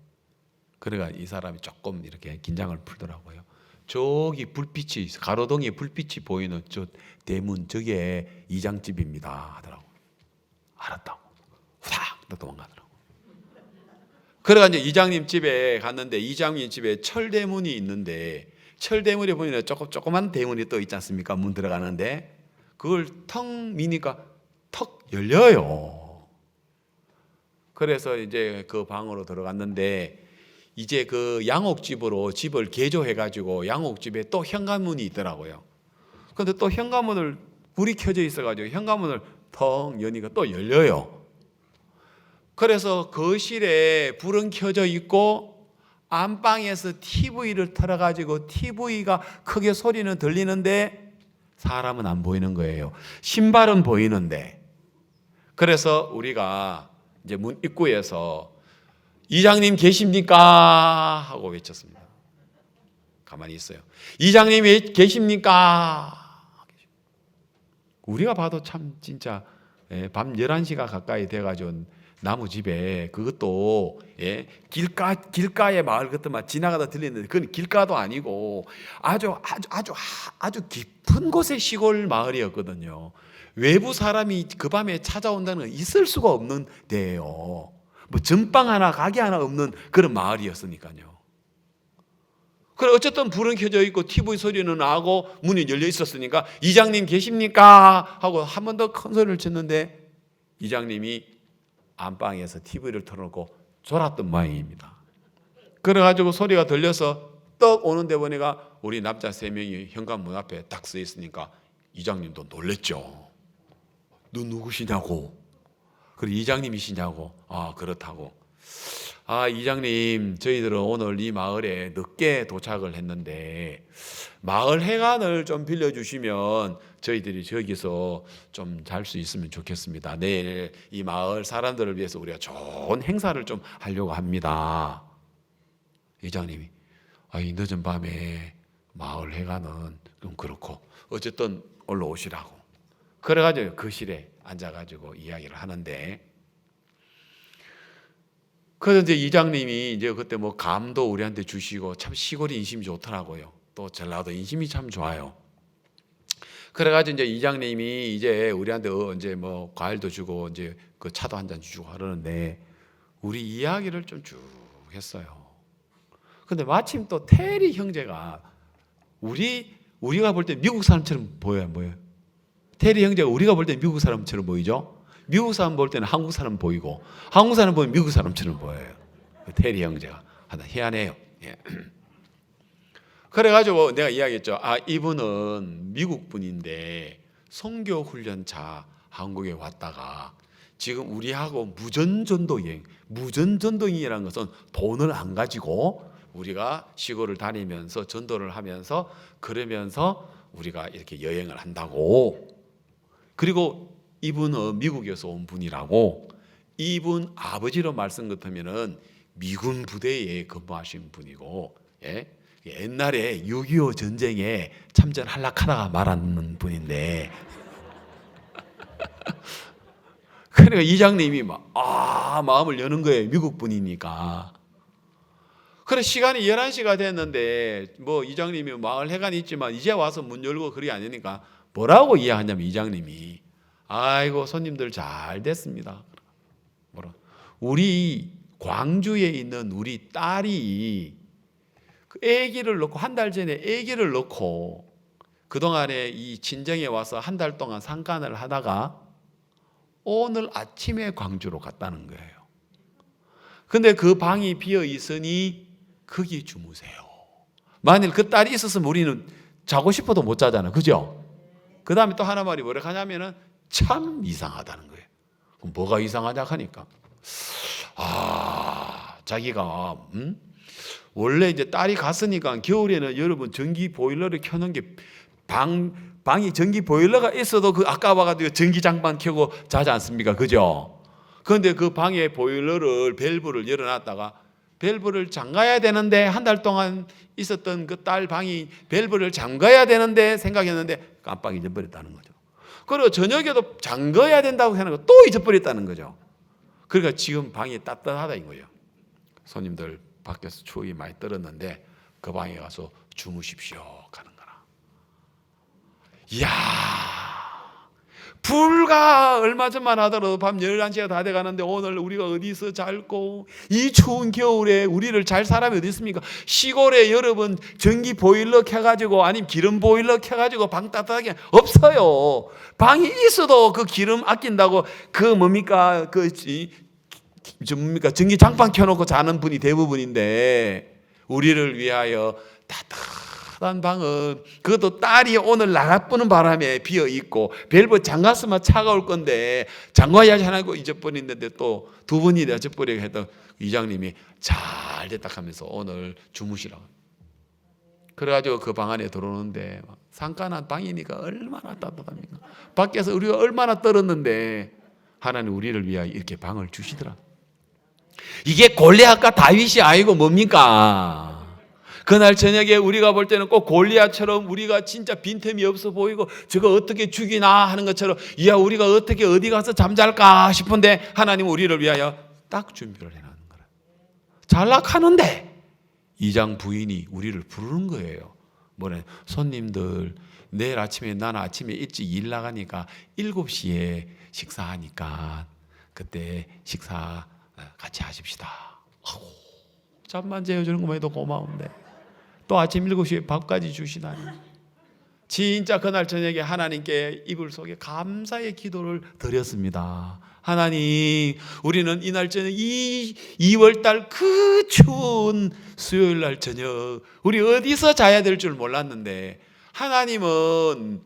그래가 이 사람이 조금 이렇게 긴장을 풀더라고요. 저기 불빛이 가로등에 불빛이 보이는 저 대문 저게 이장집입니다 하더라고. 알았다고. 후닥 도망가더라고. 그래가 이제 이장님 집에 갔는데 이장님 집에 철대문이 있는데 철대문에 보면 조그만 대문이 또 있지 않습니까? 문 들어가는데 그걸 턱 미니까 턱 열려요. 그래서 이제 그 방으로 들어갔는데 이제 그 양옥집으로 집을 개조해가지고 양옥집에 또 현관문이 있더라고요. 그런데 또 현관문을 불이 켜져 있어가지고 현관문을 턱 여니까 또 열려요. 그래서 거실에 불은 켜져 있고 안방에서 TV를 틀어가지고 TV가 크게 소리는 들리는데 사람은 안 보이는 거예요. 신발은 보이는데. 그래서 우리가 이제 문 입구에서 이장님 계십니까? 하고 외쳤습니다. 가만히 있어요. 이장님 계십니까? 우리가 봐도 참 진짜 밤 11시가 가까이 돼가지고 나무집에 그것도 길가의 마을 같은 지나가다 들리는데 그건 길가도 아니고 아주 깊은 곳의 시골 마을이었거든요. 외부 사람이 그 밤에 찾아온다는 건 있을 수가 없는 데예요. 뭐 전방 하나 가게 하나 없는 그런 마을이었으니까요. 그래 어쨌든 불은 켜져 있고 TV 소리는 나고 문이 열려 있었으니까 이장님 계십니까? 하고 한 번 더 큰 소리를 쳤는데 이장님이 안방에서 TV를 틀어놓고 졸았던 모양입니다. 그래가지고 소리가 들려서 떡 오는데 보니까 우리 남자 3명이 현관문 앞에 딱 서 있으니까 이장님도 놀랬죠. 너 누구시냐고. 그리고 이장님이시냐고. 아 그렇다고. 아 이장님 저희들은 오늘 이 마을에 늦게 도착을 했는데 마을 해관을 좀 빌려주시면 저희들이 저기서 좀 잘 수 있으면 좋겠습니다. 내일 이 마을 사람들을 위해서 우리가 좋은 행사를 좀 하려고 합니다. 이장님이 이 늦은 밤에 마을 해관은 좀 그렇고 어쨌든 올라오시라고. 그래가지고 거실에 앉아가지고 이야기를 하는데 그래서 이제 이장님이 이제 그때 뭐 감도 우리한테 주시고 참 시골이 인심이 좋더라고요. 또 전라도 인심이 참 좋아요. 그래가지고 이제 이장님이 이제 우리한테 이제 뭐 과일도 주고 이제 그 차도 한 잔 주고 하려는데 우리 이야기를 좀 쭉 했어요. 근데 마침 또 테리 형제가 우리가 볼 때 미국 사람처럼 보여요, 안 보여요? 테리 형제가 우리가 볼 때 미국 사람처럼 보이죠? 미국 사람 볼 때는 한국 사람 보이고 한국 사람 보면 미국 사람처럼 보여요. 테리 형제가 하나 희한해요. 예. 그래가지고 내가 이야기했죠. 이분은 미국 분인데 선교 훈련차 한국에 왔다가 지금 우리하고 무전전도행이라는 것은 돈을 안 가지고 우리가 시골을 다니면서 전도를 하면서 그러면서 우리가 이렇게 여행을 한다고. 그리고 이분은 미국에서 온 분이라고. 이분 아버지로 말씀 같으면은 미군 부대에 근무하신 분이고, 예? 옛날에 6.25 전쟁에 참전하려다가 말하는 분인데, 그러니까 이장님이 마음을 여는 거예요. 미국 분이니까. 그래 시간이 11시가 됐는데 뭐 이장님이 마을 해관이 있지만 이제 와서 문 열고 그리 아니니까 뭐라고 이야기하냐면 이장님이 아이고 손님들 잘 됐습니다. 우리 광주에 있는 우리 딸이 그 아기를 놓고 한 달 전에 아기를 놓고 그동안에 이 친정에 와서 한 달 동안 상간을 하다가 오늘 아침에 광주로 갔다는 거예요. 근데 그 방이 비어 있으니 거기 주무세요. 만일 그 딸이 있었으면 우리는 자고 싶어도 못 자잖아. 그죠? 그 다음에 또 하나 말이 뭐라 하냐면은 참 이상하다는 거예요. 그럼 뭐가 이상하냐 하니까 자기가 원래 이제 딸이 갔으니까 겨울에는 여러분 전기 보일러를 켜는 게 방이 전기 보일러가 있어도 그 아까 와가지고 전기장판 켜고 자지 않습니까? 그죠? 그런데 그 방에 보일러를 밸브를 열어놨다가 밸브를 잠가야 되는데 한 달 동안 있었던 그 딸 방이 밸브를 잠가야 되는데 생각했는데 깜빡 잊어버렸다는 거죠. 그리고 저녁에도 잠가야 된다고 생각하고 또 잊어버렸다는 거죠. 그러니까 지금 방이 따뜻하다 이거예요. 손님들 밖에서 추위 많이 떨었는데 그 방에 가서 주무십시오 가는 거라. 이야, 불과 얼마 전만 하더라도 밤 11시가 다 돼가는데 오늘 우리가 어디서 잘고, 이 추운 겨울에 우리를 잘 사람이 어디 있습니까? 시골에 여러분 전기 보일러 켜가지고 아니면 기름 보일러 켜가지고 방 따뜻하게 없어요. 방이 있어도 그 기름 아낀다고 그 뭡니까 전기 장판 켜놓고 자는 분이 대부분인데, 우리를 위하여 따뜻한 방은, 그것도 딸이 오늘 나가보는 바람에 비어있고 밸브 잠갔으면 차가울 건데 잠가야지 하고 잊어버리는데 또 두 번이 잊어버리게 했던 이장님이 잘 됐다 하면서 오늘 주무시라고. 그래가지고 그 방 안에 들어오는데 상간한 방이니까 얼마나 따뜻합니까? 밖에서 우리가 얼마나 떨었는데 하나님 우리를 위하여 이렇게 방을 주시더라. 이게 골리앗과 다윗이 아니고 뭡니까? 그날 저녁에 우리가 볼 때는 꼭 골리앗처럼 우리가 진짜 빈틈이 없어 보이고 저거 어떻게 죽이나 하는 것처럼, 이야 우리가 어떻게 어디 가서 잠잘까 싶은데 하나님은 우리를 위하여 딱 준비를 해놓는 거라. 잘락하는데 이장 부인이 우리를 부르는 거예요. 뭐래? 손님들 내일 아침에, 나는 아침에 일찍 일 나가니까 7시에 식사하니까 그때 식사 같이 하십시다. 잠만 재워주는 것만 해도 고마운데 또 아침 7시에 밥까지 주시다니. 진짜 그날 저녁에 하나님께 이불 속에 감사의 기도를 드렸습니다. 하나님, 우리는 이날 저녁, 2월달 그 추운 수요일날 저녁 우리 어디서 자야 될 줄 몰랐는데 하나님은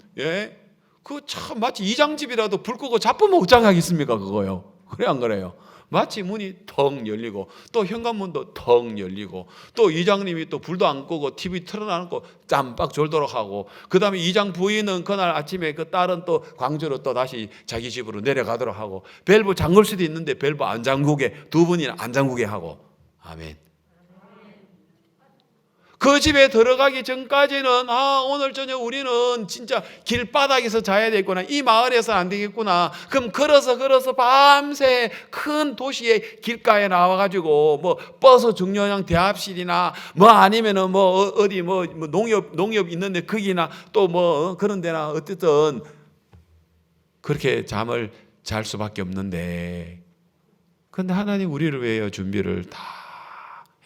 그 참 마치 이장집이라도 불 끄고 자쁘면 어쩌겠습니까 그거요. 그래 안 그래요? 마치 문이 텅 열리고 또 현관문도 텅 열리고 또 이장님이 또 불도 안 끄고 TV 틀어놓고 짬박 졸도록 하고, 그 다음에 이장 부인은 그날 아침에 그 딸은 또 광주로 또 다시 자기 집으로 내려가도록 하고, 밸브 잠글 수도 있는데 밸브 안 잠그게, 두 분이나 안 잠그게 하고. 아멘. 그 집에 들어가기 전까지는 오늘 저녁 우리는 진짜 길바닥에서 자야 되겠구나, 이 마을에서는 안 되겠구나. 그럼 걸어서 밤새 큰 도시의 길가에 나와가지고 뭐 버스 중요한 대합실이나 뭐 아니면은 뭐 어디 뭐 농협 있는데 거기나 또 뭐 그런 데나 어쨌든 그렇게 잠을 잘 수밖에 없는데, 그런데 하나님 우리를 위해 준비를 다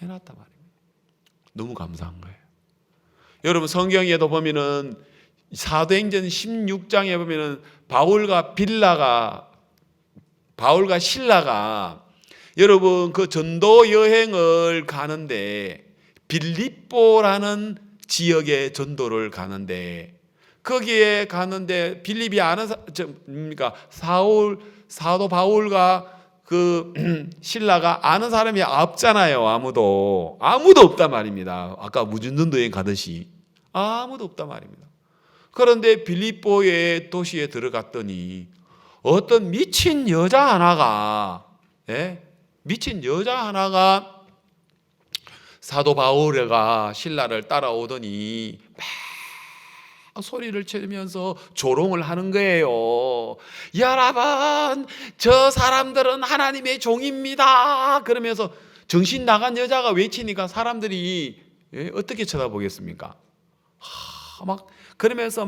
해놨단 말이에요. 너무 감사한 거예요. 여러분 성경에도 보면은 사도행전 16장에 보면은 바울과 실라가 여러분 그 전도 여행을 가는데 빌립보라는 지역에 전도를 가는데, 거기에 가는데 빌립이 아는 사도 바울과 그 신라가 아는 사람이 없잖아요. 아무도 없단 말입니다. 아까 무전도 여행 가듯이 아무도 없단 말입니다. 그런데 빌립보의 도시에 들어갔더니 어떤 미친 여자 하나가 사도 바울과 신라를 따라오더니 소리를 치면서 조롱을 하는 거예요. 여러분, 저 사람들은 하나님의 종입니다. 그러면서 정신 나간 여자가 외치니까 사람들이 어떻게 쳐다보겠습니까? 그러면서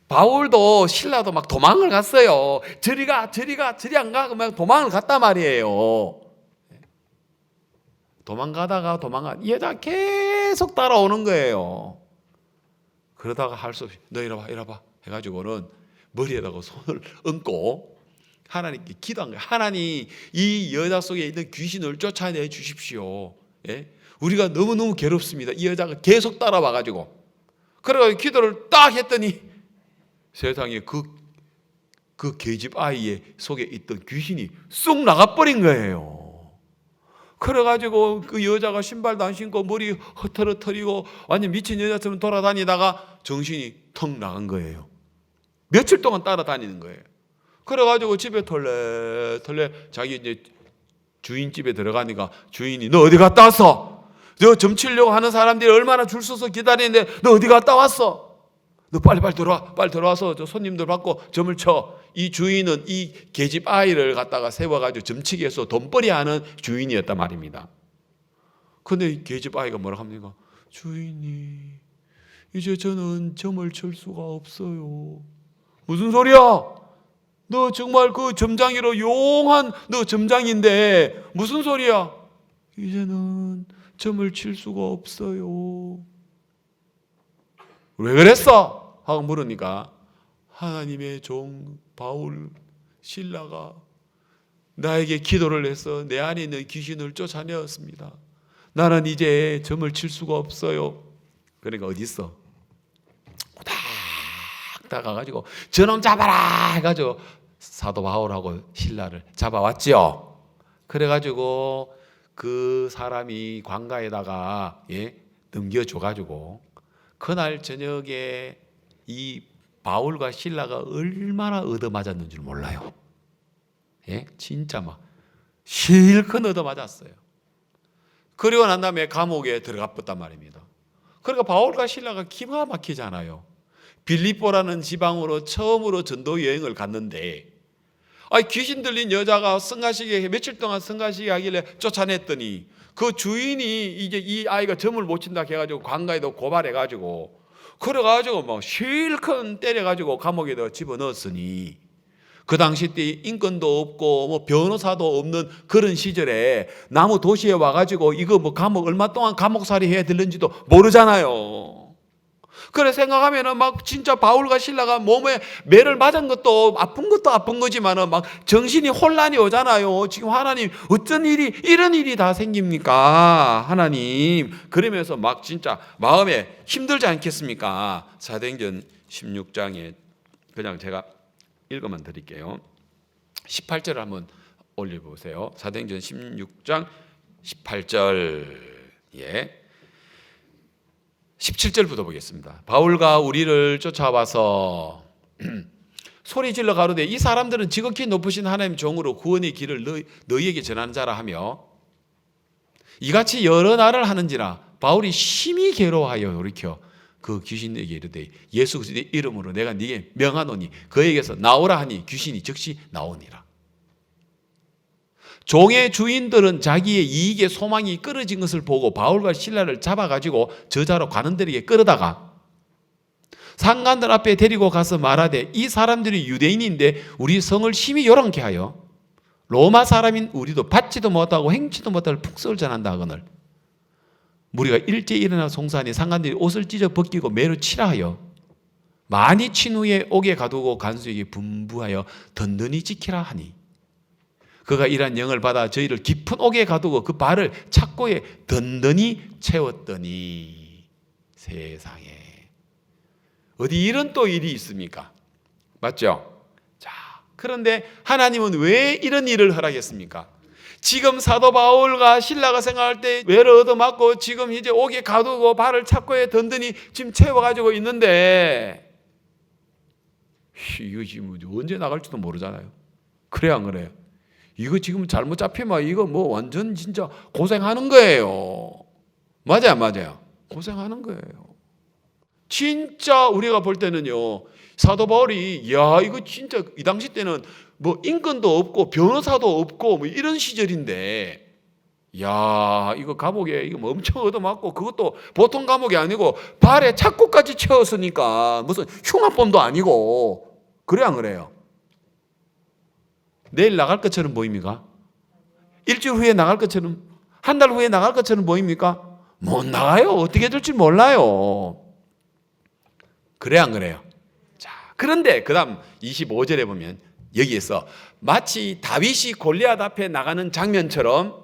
바울도 신라도 도망을 갔어요. 저리 안 가. 막 도망을 갔단 말이에요. 도망가다가 이 여자 계속 따라오는 거예요. 그러다가 할 수 없이 너 이래봐 해가지고는 머리에다가 손을 얹고 하나님께 기도한 거예요. 하나님, 이 여자 속에 있는 귀신을 쫓아내 주십시오. 우리가 너무너무 괴롭습니다. 이 여자가 계속 따라와가지고. 그래가지고 기도를 딱 했더니 세상에 그 계집 아이의 속에 있던 귀신이 쏙 나가버린 거예요. 그래가지고 그 여자가 신발도 안 신고 머리 흐트러뜨리고 완전 미친 여자처럼 돌아다니다가 정신이 턱 나간 거예요. 며칠 동안 따라다니는 거예요. 그래가지고 집에 털레 자기 이제 주인 집에 들어가니까 주인이 너 어디 갔다 왔어? 너 점치려고 하는 사람들이 얼마나 줄 서서 기다리는데 너 어디 갔다 왔어? 너 빨리 들어와서 저 손님들 받고 점을 쳐. 이 주인은 이 계집 아이를 갖다가 세워가지고 점치기 해서 돈벌이 하는 주인이었단 말입니다. 근데 이 계집 아이가 뭐라 합니까? 주인이 이제 저는 점을 칠 수가 없어요. 무슨 소리야? 너 정말 그 점장이로 용한 너 점장인데 무슨 소리야? 이제는 점을 칠 수가 없어요. 왜 그랬어? 하고 물으니까 하나님의 종 바울 실라가 나에게 기도를 해서 내 안에 있는 귀신을 쫓아내었습니다. 나는 이제 점을 칠 수가 없어요. 그러니까 어디 있어? 딱 다가가지고 저놈 잡아라 해가지고 사도 바울하고 신라를 잡아왔지요. 그래가지고 그 사람이 관가에다가 넘겨줘가지고 그날 저녁에 이 바울과 신라가 얼마나 얻어맞았는 줄 몰라요. 진짜 막 실컷 얻어맞았어요. 그리고 난 다음에 감옥에 들어가 봤단 말입니다. 그러니까 바울과 신라가 기가 막히잖아요. 빌립보라는 지방으로 처음으로 전도 여행을 갔는데 귀신 들린 여자가 성가시게 며칠 동안 성가시게 하길래 쫓아냈더니 그 주인이 이제 이 아이가 점을 못 친다 해가지고 관가에도 고발해가지고 그래가지고 막 실컷 때려가지고 감옥에다 집어넣었으니 그 당시 때 인권도 없고 뭐 변호사도 없는 그런 시절에 나무 도시에 와가지고 이거 뭐 감옥 얼마 동안 감옥살이 해야 되는지도 모르잖아요. 그래 생각하면은 막 진짜 바울과 신라가 몸에 매를 맞은 것도 아픈 거지만은 막 정신이 혼란이 오잖아요. 지금 하나님 어쩐 일이 이런 일이 다 생깁니까? 하나님. 그러면서 막 진짜 마음에 힘들지 않겠습니까? 사도행전 16장에 그냥 제가 읽어만 드릴게요. 18절을 한번 올려보세요. 사도행전 16장 18절 17절부터 보겠습니다. 바울과 우리를 쫓아와서 소리 질러 가로되 이 사람들은 지극히 높으신 하나님 종으로 구원의 길을 너희에게 전하는 자라 하며 이같이 여러 날을 하는지라 바울이 심히 괴로워하여 돌이켜 그 귀신에게 이르되 예수 그리스도의 이름으로 내가 네게 명하노니 그에게서 나오라 하니 귀신이 즉시 나오니라. 종의 주인들은 자기의 이익의 소망이 끊어진 것을 보고 바울과 신라를 잡아가지고 저자로 관원들에게 끌어다가 상관들 앞에 데리고 가서 말하되 이 사람들이 유대인인데 우리 성을 심히 요란케 하여 로마 사람인 우리도 받지도 못하고 행치도 못할 풍속을 전한다 하거늘 무리가 일제 일어나 송사하니 상관들이 옷을 찢어 벗기고 매로 치라 하여 많이 친 후에 옥에 가두고 간수에게 분부하여 든든히 지키라 하니 그가 이러한 영을 받아 저희를 깊은 옥에 가두고 그 발을 착고에 든든히 채웠더니 세상에 어디 이런 또 일이 있습니까? 맞죠? 자, 그런데 하나님은 왜 이런 일을 허락했습니까? 지금 사도 바울과 신라가 생각할 때 외를 얻어맞고 지금 이제 옥에 가두고 발을 착고에 든든히 지금 채워가지고 있는데 이거 지금 언제 나갈지도 모르잖아요. 그래야 안 그래요? 이거 지금 잘못 잡히면 이거 뭐 완전 진짜 고생하는 거예요. 맞아요, 맞아요. 고생하는 거예요. 진짜 우리가 볼 때는요, 사도 바울이 야 이거 진짜 이 당시 때는 뭐 인권도 없고 변호사도 없고 뭐 이런 시절인데, 야 이거 감옥에 이거 뭐 엄청 얻어맞고 그것도 보통 감옥이 아니고 발에 착고까지 채웠으니까 무슨 흉악범도 아니고 그래 안 그래요? 내일 나갈 것처럼 보입니까? 일주일 후에 나갈 것처럼, 한 달 후에 나갈 것처럼 보입니까? 못 나가요. 어떻게 될지 몰라요. 그래 안 그래요? 자, 그런데 그 다음 25절에 보면 여기에서 마치 다윗이 골리앗 앞에 나가는 장면처럼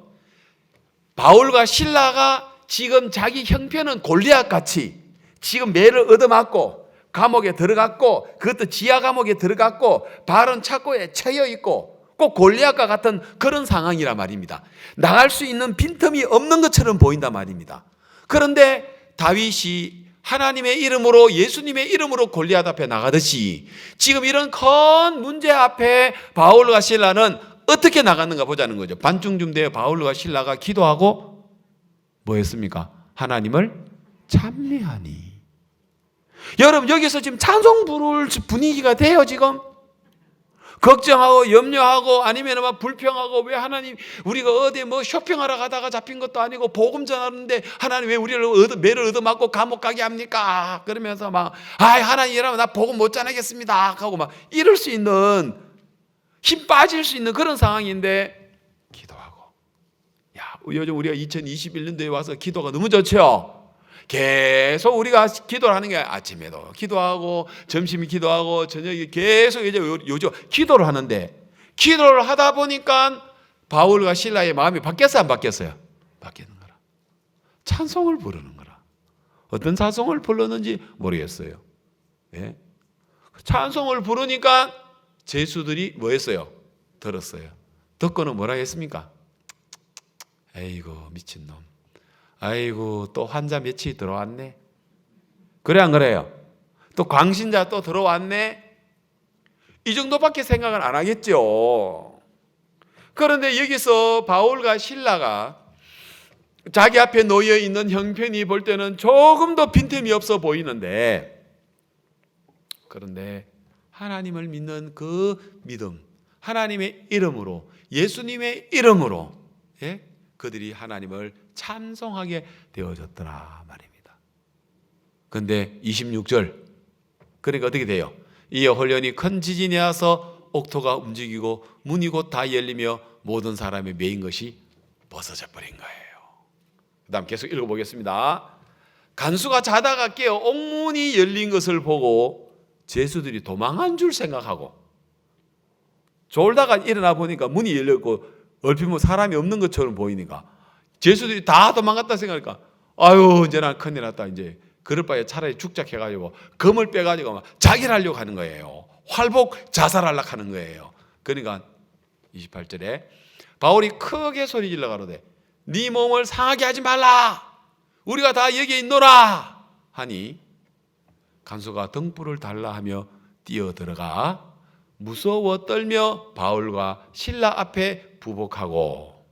바울과 신라가 지금 자기 형편은 골리앗 같이 지금 매를 얻어맞고 감옥에 들어갔고 그것도 지하 감옥에 들어갔고 발은 착고에 채여 있고 꼭 골리앗과 같은 그런 상황이란 말입니다. 나갈 수 있는 빈틈이 없는 것처럼 보인단 말입니다. 그런데 다윗이 하나님의 이름으로 예수님의 이름으로 골리앗 앞에 나가듯이 지금 이런 큰 문제 앞에 바울과 신라는 어떻게 나갔는가 보자는 거죠. 반중쯤 되어 바울과 신라가 기도하고 뭐 했습니까? 하나님을 찬미하니. 여러분 여기서 지금 찬송 부를 분위기가 돼요 지금? 걱정하고 염려하고 아니면 막 불평하고 왜 하나님 우리가 어디 뭐 쇼핑하러 가다가 잡힌 것도 아니고 복음 전하는데 하나님 왜 우리를 매를 얻어맞고 감옥 가게 합니까? 그러면서 막 하나님 이러면 나 복음 못 전하겠습니다 하고 막 이럴 수 있는 힘 빠질 수 있는 그런 상황인데 기도하고 요즘 우리가 2021년도에 와서 기도가 너무 좋죠. 계속 우리가 기도를 하는 게 아침에도 기도하고 점심에 기도하고 저녁에 계속 이제 요즘 기도를 하는데 기도를 하다 보니까 바울과 실라의 마음이 바뀌었어요, 안 바뀌었어요? 바뀌는 거라. 찬송을 부르는 거라. 어떤 찬송을 불렀는지 모르겠어요. 예? 찬송을 부르니까 제수들이 뭐 했어요? 들었어요. 듣고는 뭐라 했습니까? 아이고 미친놈. 아이고 또 환자 며칠 들어왔네. 그래 안 그래요? 또 광신자 또 들어왔네. 이 정도밖에 생각을 안 하겠죠. 그런데 여기서 바울과 실라가 자기 앞에 놓여 있는 형편이 볼 때는 조금도 빈틈이 없어 보이는데, 그런데 하나님을 믿는 그 믿음, 하나님의 이름으로, 예수님의 이름으로 그들이 하나님을 찬송하게 되어졌더라 말입니다. 그런데 26절, 그러니까 어떻게 돼요? 이에 홀련히 큰 지진이 와서 옥토가 움직이고 문이 곧 다 열리며 모든 사람의 메인 것이 벗어져 버린 거예요. 그 다음 계속 읽어보겠습니다. 간수가 자다가 깨어 옥문이 열린 것을 보고 제수들이 도망한 줄 생각하고, 졸다가 일어나 보니까 문이 열렸고 얼핏 보면 사람이 없는 것처럼 보이니까 제수들이 다 도망갔다 생각하니까 아유 이제 난 큰일 났다. 이제 그럴 바에 차라리 죽작해가지고 검을 빼가지고 막 자기를 하려고 하는 거예요. 활복 자살하려고 하는 거예요. 그러니까 28절에 바울이 크게 소리 질러 가로되 네 몸을 상하게 하지 말라. 우리가 다 여기에 있노라 하니 간수가 등불을 달라 하며 뛰어들어가 무서워 떨며 바울과 실라 앞에 부복하고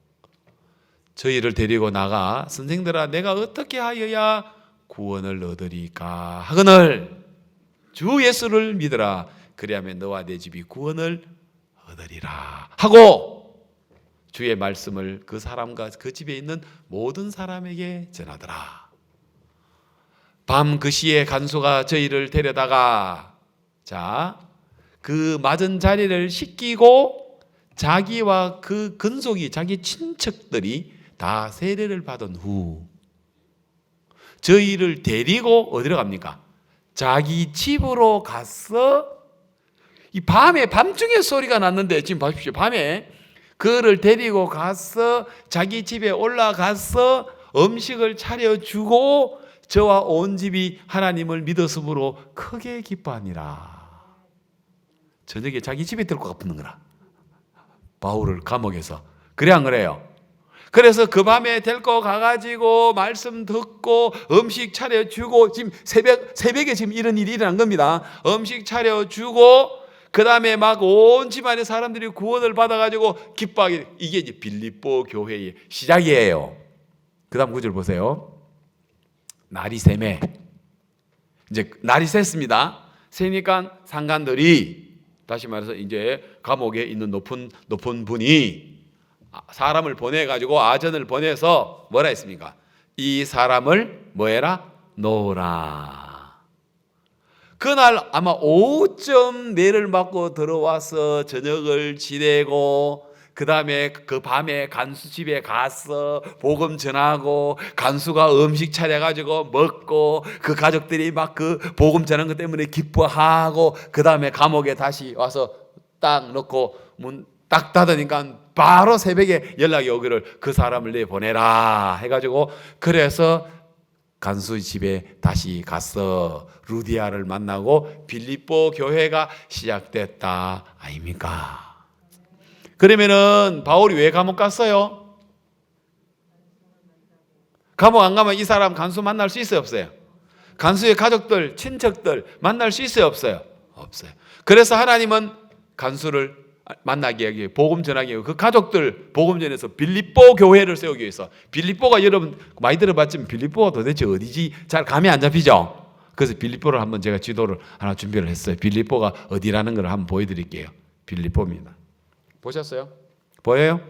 저희를 데리고 나가 선생들아 내가 어떻게 하여야 구원을 얻으리까 하거늘 주 예수를 믿으라. 그리하면 너와 내 집이 구원을 얻으리라 하고 주의 말씀을 그 사람과 그 집에 있는 모든 사람에게 전하더라. 밤 그 시에 간수가 저희를 데려다가 그 맞은 자리를 씻기고 자기와 그 근속이 자기 친척들이 다 세례를 받은 후 저희를 데리고 어디로 갑니까? 자기 집으로 가서 이 밤중에 소리가 났는데 지금 보십시오. 밤에 그를 데리고 가서 자기 집에 올라가서 음식을 차려주고 저와 온 집이 하나님을 믿었으므로 크게 기뻐하니라. 저녁에 자기 집에 데리고 가붙는 거라. 바울을 감옥에서. 그래 안 그래요? 그래서 그 밤에 데리고 가가지고 말씀 듣고 음식 차려주고 지금 새벽에 지금 이런 일이 일어난 겁니다. 음식 차려주고 그 다음에 막 온 집안의 사람들이 구원을 받아가지고 기뻐하게. 이게 이제 빌립보 교회의 시작이에요. 그 다음 구절 보세요. 날이 새매. 이제 날이 샜습니다. 새니까 상관들이 다시 말해서 이제 감옥에 있는 높은 분이 사람을 보내가지고 아전을 보내서 뭐라 했습니까? 이 사람을 뭐해라? 놓으라. 그날 아마 오후쯤 내를 맞고 들어와서 저녁을 지내고 그 다음에 그 밤에 간수 집에 가서 복음 전하고 간수가 음식 차려가지고 먹고 그 가족들이 막 그 복음 전하는 것 때문에 기뻐하고 그 다음에 감옥에 다시 와서 딱 넣고 문 딱 닫으니까 바로 새벽에 연락이 오기를 그 사람을 내보내라 해가지고 그래서 간수 집에 다시 가서 루디아를 만나고 빌립보 교회가 시작됐다 아닙니까? 그러면은 바울이 왜 감옥 갔어요? 감옥 안 가면 이 사람 간수 만날 수 있어요, 없어요? 간수의 가족들, 친척들 만날 수 있어요, 없어요? 없어요. 그래서 하나님은 간수를 만나기 위해 복음 전하기 위해 그 가족들 복음 전해서 빌립보 교회를 세우기 위해서. 빌립보가 여러분 많이 들어봤지만 빌립보가 도대체 어디지 잘 감이 안 잡히죠? 그래서 빌립보를 한번 제가 지도를 하나 준비를 했어요. 빌립보가 어디라는 걸 한번 보여드릴게요. 빌립보입니다. 보셨어요? 보여요?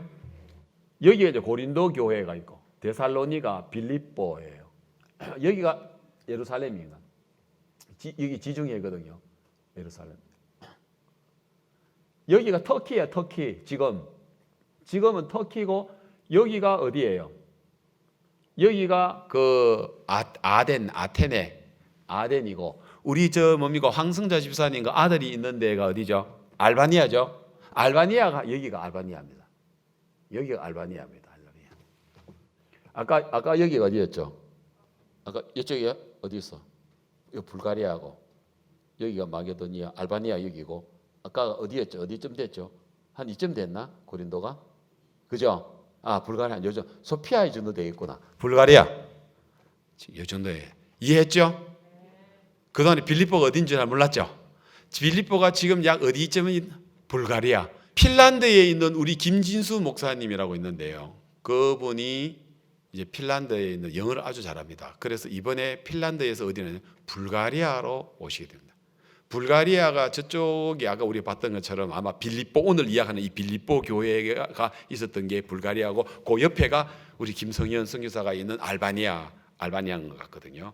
여기에 이제 고린도 교회가 있고 데살로니가 빌립보예요. 여기가 예루살렘입니다. 여기 지중해거든요. 예루살렘. 여기가 터키예요. 터키. 지금은 터키고 여기가 어디예요? 여기가 그 아덴이고 우리 저 뭡니까 황승자 집사님과 아들이 있는 데가 어디죠? 알바니아죠. 알바니아가 여기가 알바니아입니다. 여기가 알바니아입니다. 아까 여기가 어디였죠? 아까 이쪽이 어디 있어? 이 불가리아고 여기가 마게도니아, 알바니아 여기고 아까 어디였죠? 어디쯤 됐죠? 한 이쯤 됐나? 고린도가? 그죠? 아 불가리아 요즘 소피아에 정도 돼 있구나. 불가리아 요 정도에 이해했죠? 그동안에 빌립보가 어딘지 잘 몰랐죠? 빌립보가 지금 약 어디쯤은 불가리아. 핀란드에 있는 우리 김진수 목사님이라고 있는데요. 그분이 이제 핀란드에 있는 영어를 아주 잘합니다. 그래서 이번에 핀란드에서 어디는 불가리아로 오시게 됩니다. 불가리아가 저쪽에 아까 우리 봤던 것처럼 아마 빌립보 오늘 이야기하는 이 빌립보 교회가 있었던 게 불가리아고 그 옆에가 우리 김성현 선교사가 있는 알바니아인 것 같거든요.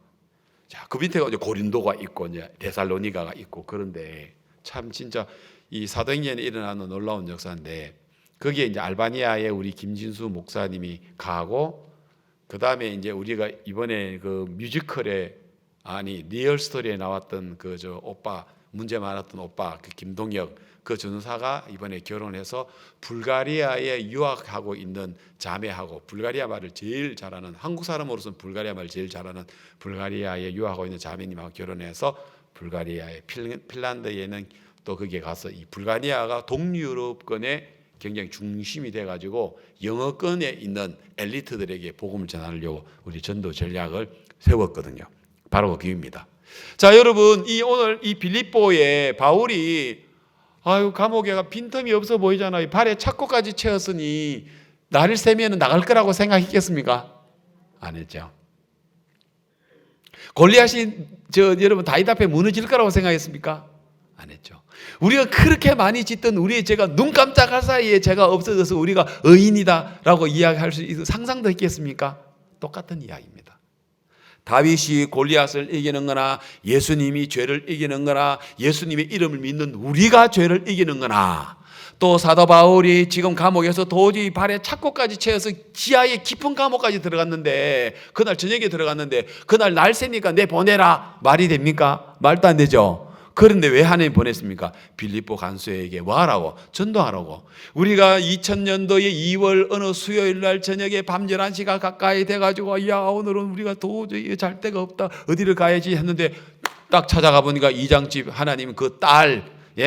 자, 그 밑에 이제 고린도가 있고 이제 데살로니가가 있고 그런데 참 진짜 이 사도행전에 일어나는 놀라운 역사인데 거기에 이제 알바니아에 우리 김진수 목사님이 가고 그 다음에 이제 우리가 이번에 그 뮤지컬에 리얼 스토리에 나왔던 그 저 오빠 문제 많았던 오빠 그 김동혁 그 전사가 이번에 결혼해서 불가리아에 유학하고 있는 자매하고 불가리아 말을 제일 잘하는 한국 사람으로서는 불가리아 말을 제일 잘하는 불가리아에 유학하고 있는 자매님하고 결혼해서 불가리아의 핀란드에는 또 거기에 가서 이 불가리아가 동유럽권의 굉장히 중심이 돼가지고 영어권에 있는 엘리트들에게 복음을 전하려고 우리 전도 전략을 세웠거든요. 바로 그 기회입니다. 자, 여러분 오늘 이 빌립보에 바울이 감옥에가 빈틈이 없어 보이잖아요. 발에 착고까지 채웠으니 날을 새면 나갈 거라고 생각했겠습니까? 안 했죠. 골리앗이 여러분 다윗 앞에 무너질 거라고 생각했습니까? 안 했죠. 우리가 그렇게 많이 짓던 우리의 죄가 눈 깜짝할 사이에 죄가 없어져서 우리가 의인이다라고 이야기할 수 있어 상상도 했겠습니까? 똑같은 이야기입니다. 다윗이 골리앗을 이기는 거나 예수님이 죄를 이기는 거나 예수님의 이름을 믿는 우리가 죄를 이기는 거나 또 사도 바울이 지금 감옥에서 도저히 발에 착고까지 채워서 지하의 깊은 감옥까지 들어갔는데 그날 저녁에 들어갔는데 그날 날 새니까 내 보내라 말이 됩니까? 말도 안 되죠. 그런데 왜 하나님 보냈습니까? 빌립보 간수에게 와라고 전도하라고. 우리가 2000년도에 2월 어느 수요일 날 저녁에 밤 11시가 가까이 돼가지고 야 오늘은 우리가 도저히 잘 데가 없다 어디를 가야지 했는데 딱 찾아가 보니까 이장집 하나님 그 딸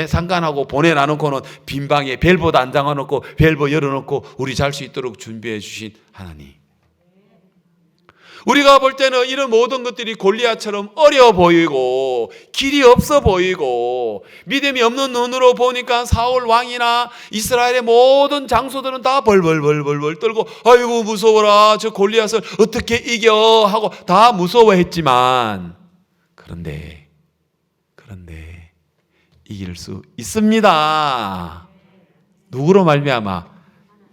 상관하고 보내놔놓고는 빈방에 벨보도 안 장아놓고 벨보 열어놓고 우리 잘 수 있도록 준비해 주신 하나님. 우리가 볼 때는 이런 모든 것들이 골리앗처럼 어려워 보이고 길이 없어 보이고 믿음이 없는 눈으로 보니까 사울 왕이나 이스라엘의 모든 장소들은 다 벌벌 떨고 아이고 무서워라 저 골리앗을 어떻게 이겨 하고 다 무서워했지만 그런데 이길 수 있습니다. 누구로 말미암아?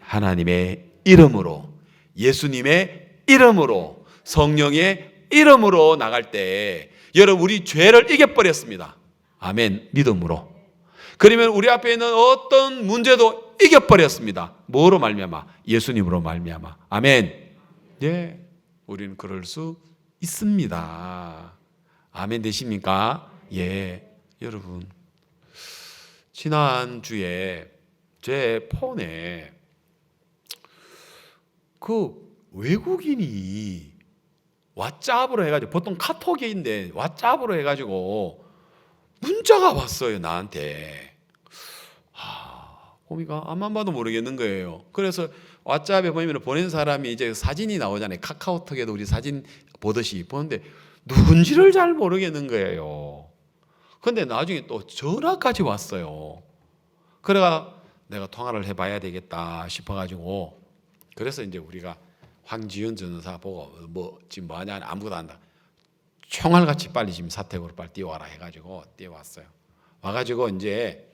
하나님의 이름으로 예수님의 이름으로 성령의 이름으로 나갈 때 여러분 우리 죄를 이겨버렸습니다. 아멘. 믿음으로. 그러면 우리 앞에 있는 어떤 문제도 이겨버렸습니다. 뭐로 말미암아? 예수님으로 말미암아. 아멘. 예, 우리는 그럴 수 있습니다. 아멘 되십니까? 예, 여러분 지난주에 제 폰에 그 외국인이 왓츠앱으로 해가지고 보통 카톡인데 왓츠앱으로 해가지고 문자가 왔어요 나한테. 보니까 앞만 봐도 모르겠는 거예요. 그래서 왓츠앱에 보면 보낸 사람이 이제 사진이 나오잖아요. 카카오톡에도 우리 사진 보듯이 보는데 누군지를 잘 모르겠는 거예요. 근데 나중에 또 전화까지 왔어요. 그래가 내가 통화를 해봐야 되겠다 싶어가지고 그래서 이제 우리가 황지연 전사 보고 지금 뭐하냐 아무것도 안 한다. 총알같이 빨리 지금 사택으로 빨리 뛰어와라 해가지고 뛰어왔어요. 와가지고 이제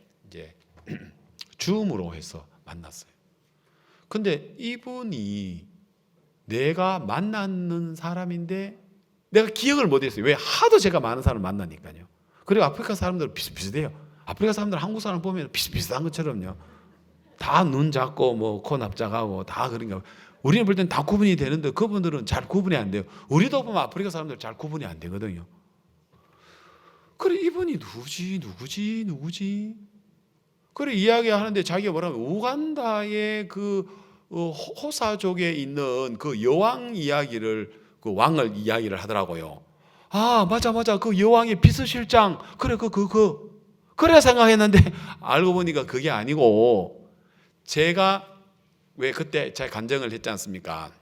줌으로 해서 만났어요. 근데 이분이 내가 만나는 사람인데 내가 기억을 못했어요. 왜? 하도 제가 많은 사람을 만나니까요. 그리고 아프리카 사람들은 비슷비슷해요. 아프리카 사람들 한국 사람 보면 비슷비슷한 것처럼요. 다 눈 작고 뭐 코 납작하고 다 그런가. 우리는 볼 땐 다 구분이 되는데 그분들은 잘 구분이 안 돼요. 우리도 보면 아프리카 사람들 잘 구분이 안 되거든요. 그래 이분이 누구지? 그래 이야기하는데 자기가 뭐라면 우간다의 그 호사족에 있는 그 여왕 이야기를 그 왕을 이야기를 하더라고요. 아 맞아 그 여왕의 비서실장 그래 그래 생각했는데 알고 보니까 그게 아니고 제가 왜 그때 제가 간증을 했지 않습니까?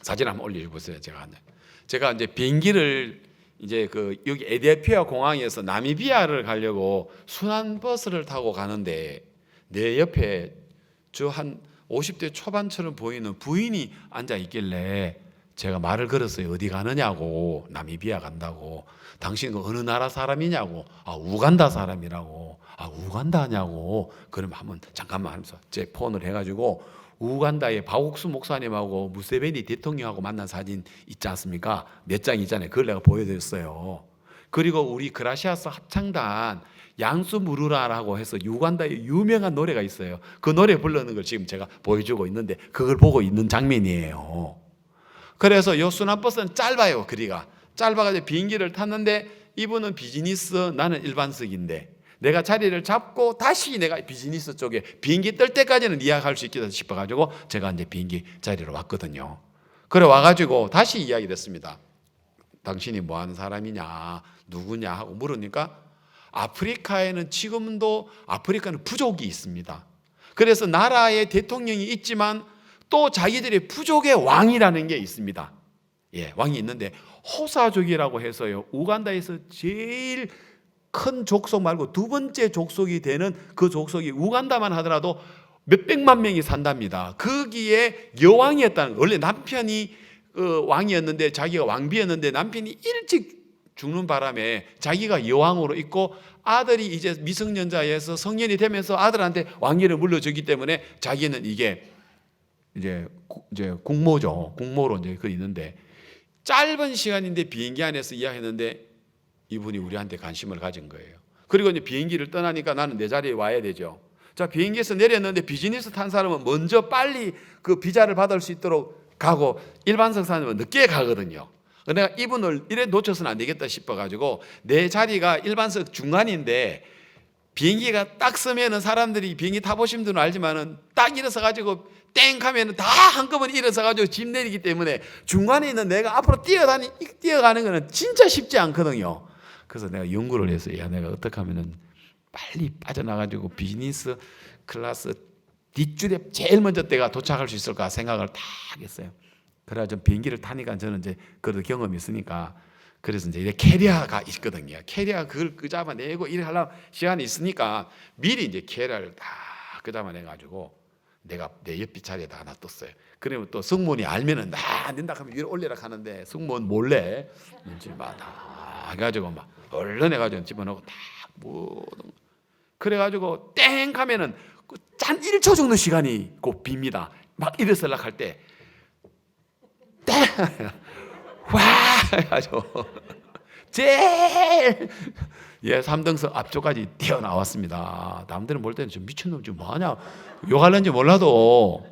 사진 한번 올려보세요. 제가 이제 비행기를 이제 그 여기 에티오피아 공항에서 나미비아를 가려고 순환 버스를 타고 가는데 내 옆에 저 한 50대 초반처럼 보이는 부인이 앉아 있길래 제가 말을 걸었어요. 어디 가느냐고. 나미비아 간다고. 당신 그 어느 나라 사람이냐고. 아 우간다 사람이라고. 아 우간다냐고. 그러면 한번 잠깐만 하면서 제 폰을 해가지고 우간다의 바옥수 목사님하고 무세베니 대통령하고 만난 사진 있지 않습니까? 몇 장 있잖아요. 그걸 내가 보여드렸어요. 그리고 우리 그라시아스 합창단 양수무르라라고 해서 우간다의 유명한 노래가 있어요. 그 노래 부르는 걸 지금 제가 보여주고 있는데 그걸 보고 있는 장면이에요. 그래서 요 순환버스는 짧아요. 거리가 짧아가지고 비행기를 탔는데 이분은 비즈니스, 나는 일반석인데 내가 자리를 잡고 다시 내가 비즈니스 쪽에 비행기 뜰 때까지는 이야기할 수 있겠다 싶어가지고 제가 이제 비행기 자리로 왔거든요. 그래 와가지고 다시 이야기를 했습니다. 당신이 뭐 하는 사람이냐 누구냐 하고 물으니까 아프리카에는 지금도 아프리카는 부족이 있습니다. 그래서 나라의 대통령이 있지만 또 자기들의 부족의 왕이라는 게 있습니다. 예, 왕이 있는데 호사족이라고 해서요. 우간다에서 제일 큰 족속 말고 두 번째 족속이 되는 그 족속이 우간다만 하더라도 몇백만 명이 산답니다. 거기에 여왕이었다는 원래 남편이 왕이었는데 자기가 왕비였는데 남편이 일찍 죽는 바람에 자기가 여왕으로 있고 아들이 이제 미성년자에서 성년이 되면서 아들한테 왕위를 물려주기 때문에 자기는 이게 이제 국모죠. 국모로 이제 그 있는데 짧은 시간인데 비행기 안에서 이야기했는데 이분이 우리한테 관심을 가진 거예요. 그리고 이제 비행기를 떠나니까 나는 내 자리에 와야 되죠. 자, 비행기에서 내렸는데 비즈니스 탄 사람은 먼저 빨리 그 비자를 받을 수 있도록 가고 일반석 사람은 늦게 가거든요. 내가 이분을 이래 놓쳐서는 안 되겠다 싶어가지고 내 자리가 일반석 중간인데 비행기가 딱 서면은 사람들이 비행기 타보신 분들은 알지만은 딱 일어서가지고 땡 하면은 다 한꺼번에 일어서가지고 짐 내리기 때문에 중간에 있는 내가 앞으로 뛰어가는 거는 진짜 쉽지 않거든요. 그래서 내가 연구를 해서 야 내가 어떻게 하면은 빨리 빠져나가지고 비즈니스 클래스 뒷줄에 제일 먼저 때가 도착할 수 있을까 생각을 다 했어요. 그래가지고 비행기를 타니까 저는 이제 그래도 경험이 있으니까 그래서 이제 캐리어가 있거든요. 캐리어 그걸 끄잡아내고 이래 하려면 시간이 있으니까 미리 이제 캐리어를 다 끄잡아내가지고 내가 내 옆에 자리에다 하나 떴어요. 그러면 또 승무원이 알면은 안 된다 하면 위로 올리라 하는데 승무원 몰래 눈치만 다 해가지고 막 얼른 해가지고 집어넣고 다 모든 그래가지고 땡 하면은 짠 1초 정도 시간이 꼭 빕니다. 막 일어서려고 할 때 땡! 와! 해가지고 제일 3등석 앞쪽까지 뛰어나왔습니다. 남들은 볼 때는 좀 미친놈 좀 뭐하냐 욕하는지 몰라도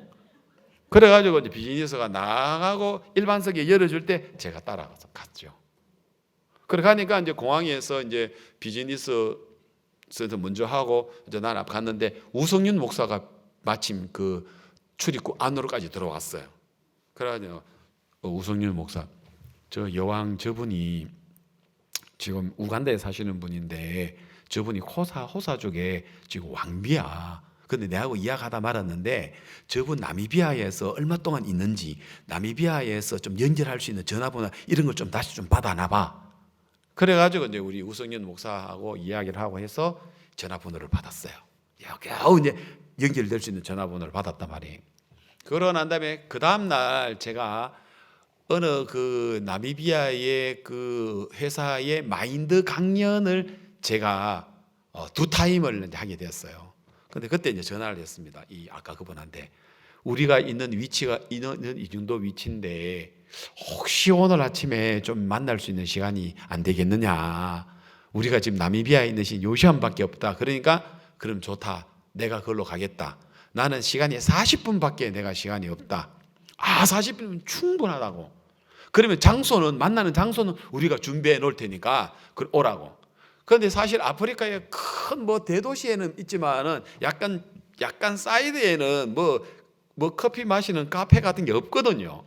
그래가지고 이제 비즈니스가 나가고 일반석에 열어줄 때 제가 따라가서 갔죠. 그래 가니까 이제 공항에서 이제 비즈니스 센터 먼저 하고 이제 난 앞 갔는데 우성윤 목사가 마침 그 출입구 안으로까지 들어왔어요. 그래가지고 우성윤 목사 저 여왕 저분이 지금 우간다에 사시는 분인데 저분이 호사족에 지금 왕비야. 근데 내하고 이야기하다 말았는데 저분 나미비아에서 얼마 동안 있는지 나미비아에서 좀 연결할 수 있는 전화번호 이런 걸 좀 다시 좀 받아놔 봐. 그래가지고 이제 우리 우성윤 목사하고 이야기를 하고 해서 전화번호를 받았어요. 겨우 이제 연결될 수 있는 전화번호를 받았단 말이에요. 그러고 난 다음에 그 다음날 제가 어느 그 나미비아의 그 회사의 마인드 강연을 제가 2타임을 하게 되었어요. 근데 그때 이제 전화를 했습니다. 이 아까 그분한테 우리가 있는 위치가 있는 이 정도 위치인데 혹시 오늘 아침에 좀 만날 수 있는 시간이 안 되겠느냐? 우리가 지금 나미비아에 있는 시 요시안밖에 없다. 그러니까 그럼 좋다. 내가 그걸로 가겠다. 나는 시간이 40분밖에 내가 시간이 없다. 아, 40분이면 충분하다고. 그러면 장소는 만나는 장소는 우리가 준비해 놓을 테니까 오라고. 그런데 사실 아프리카의 큰 뭐 대도시에는 있지만은 약간 사이드에는 뭐 커피 마시는 카페 같은 게 없거든요.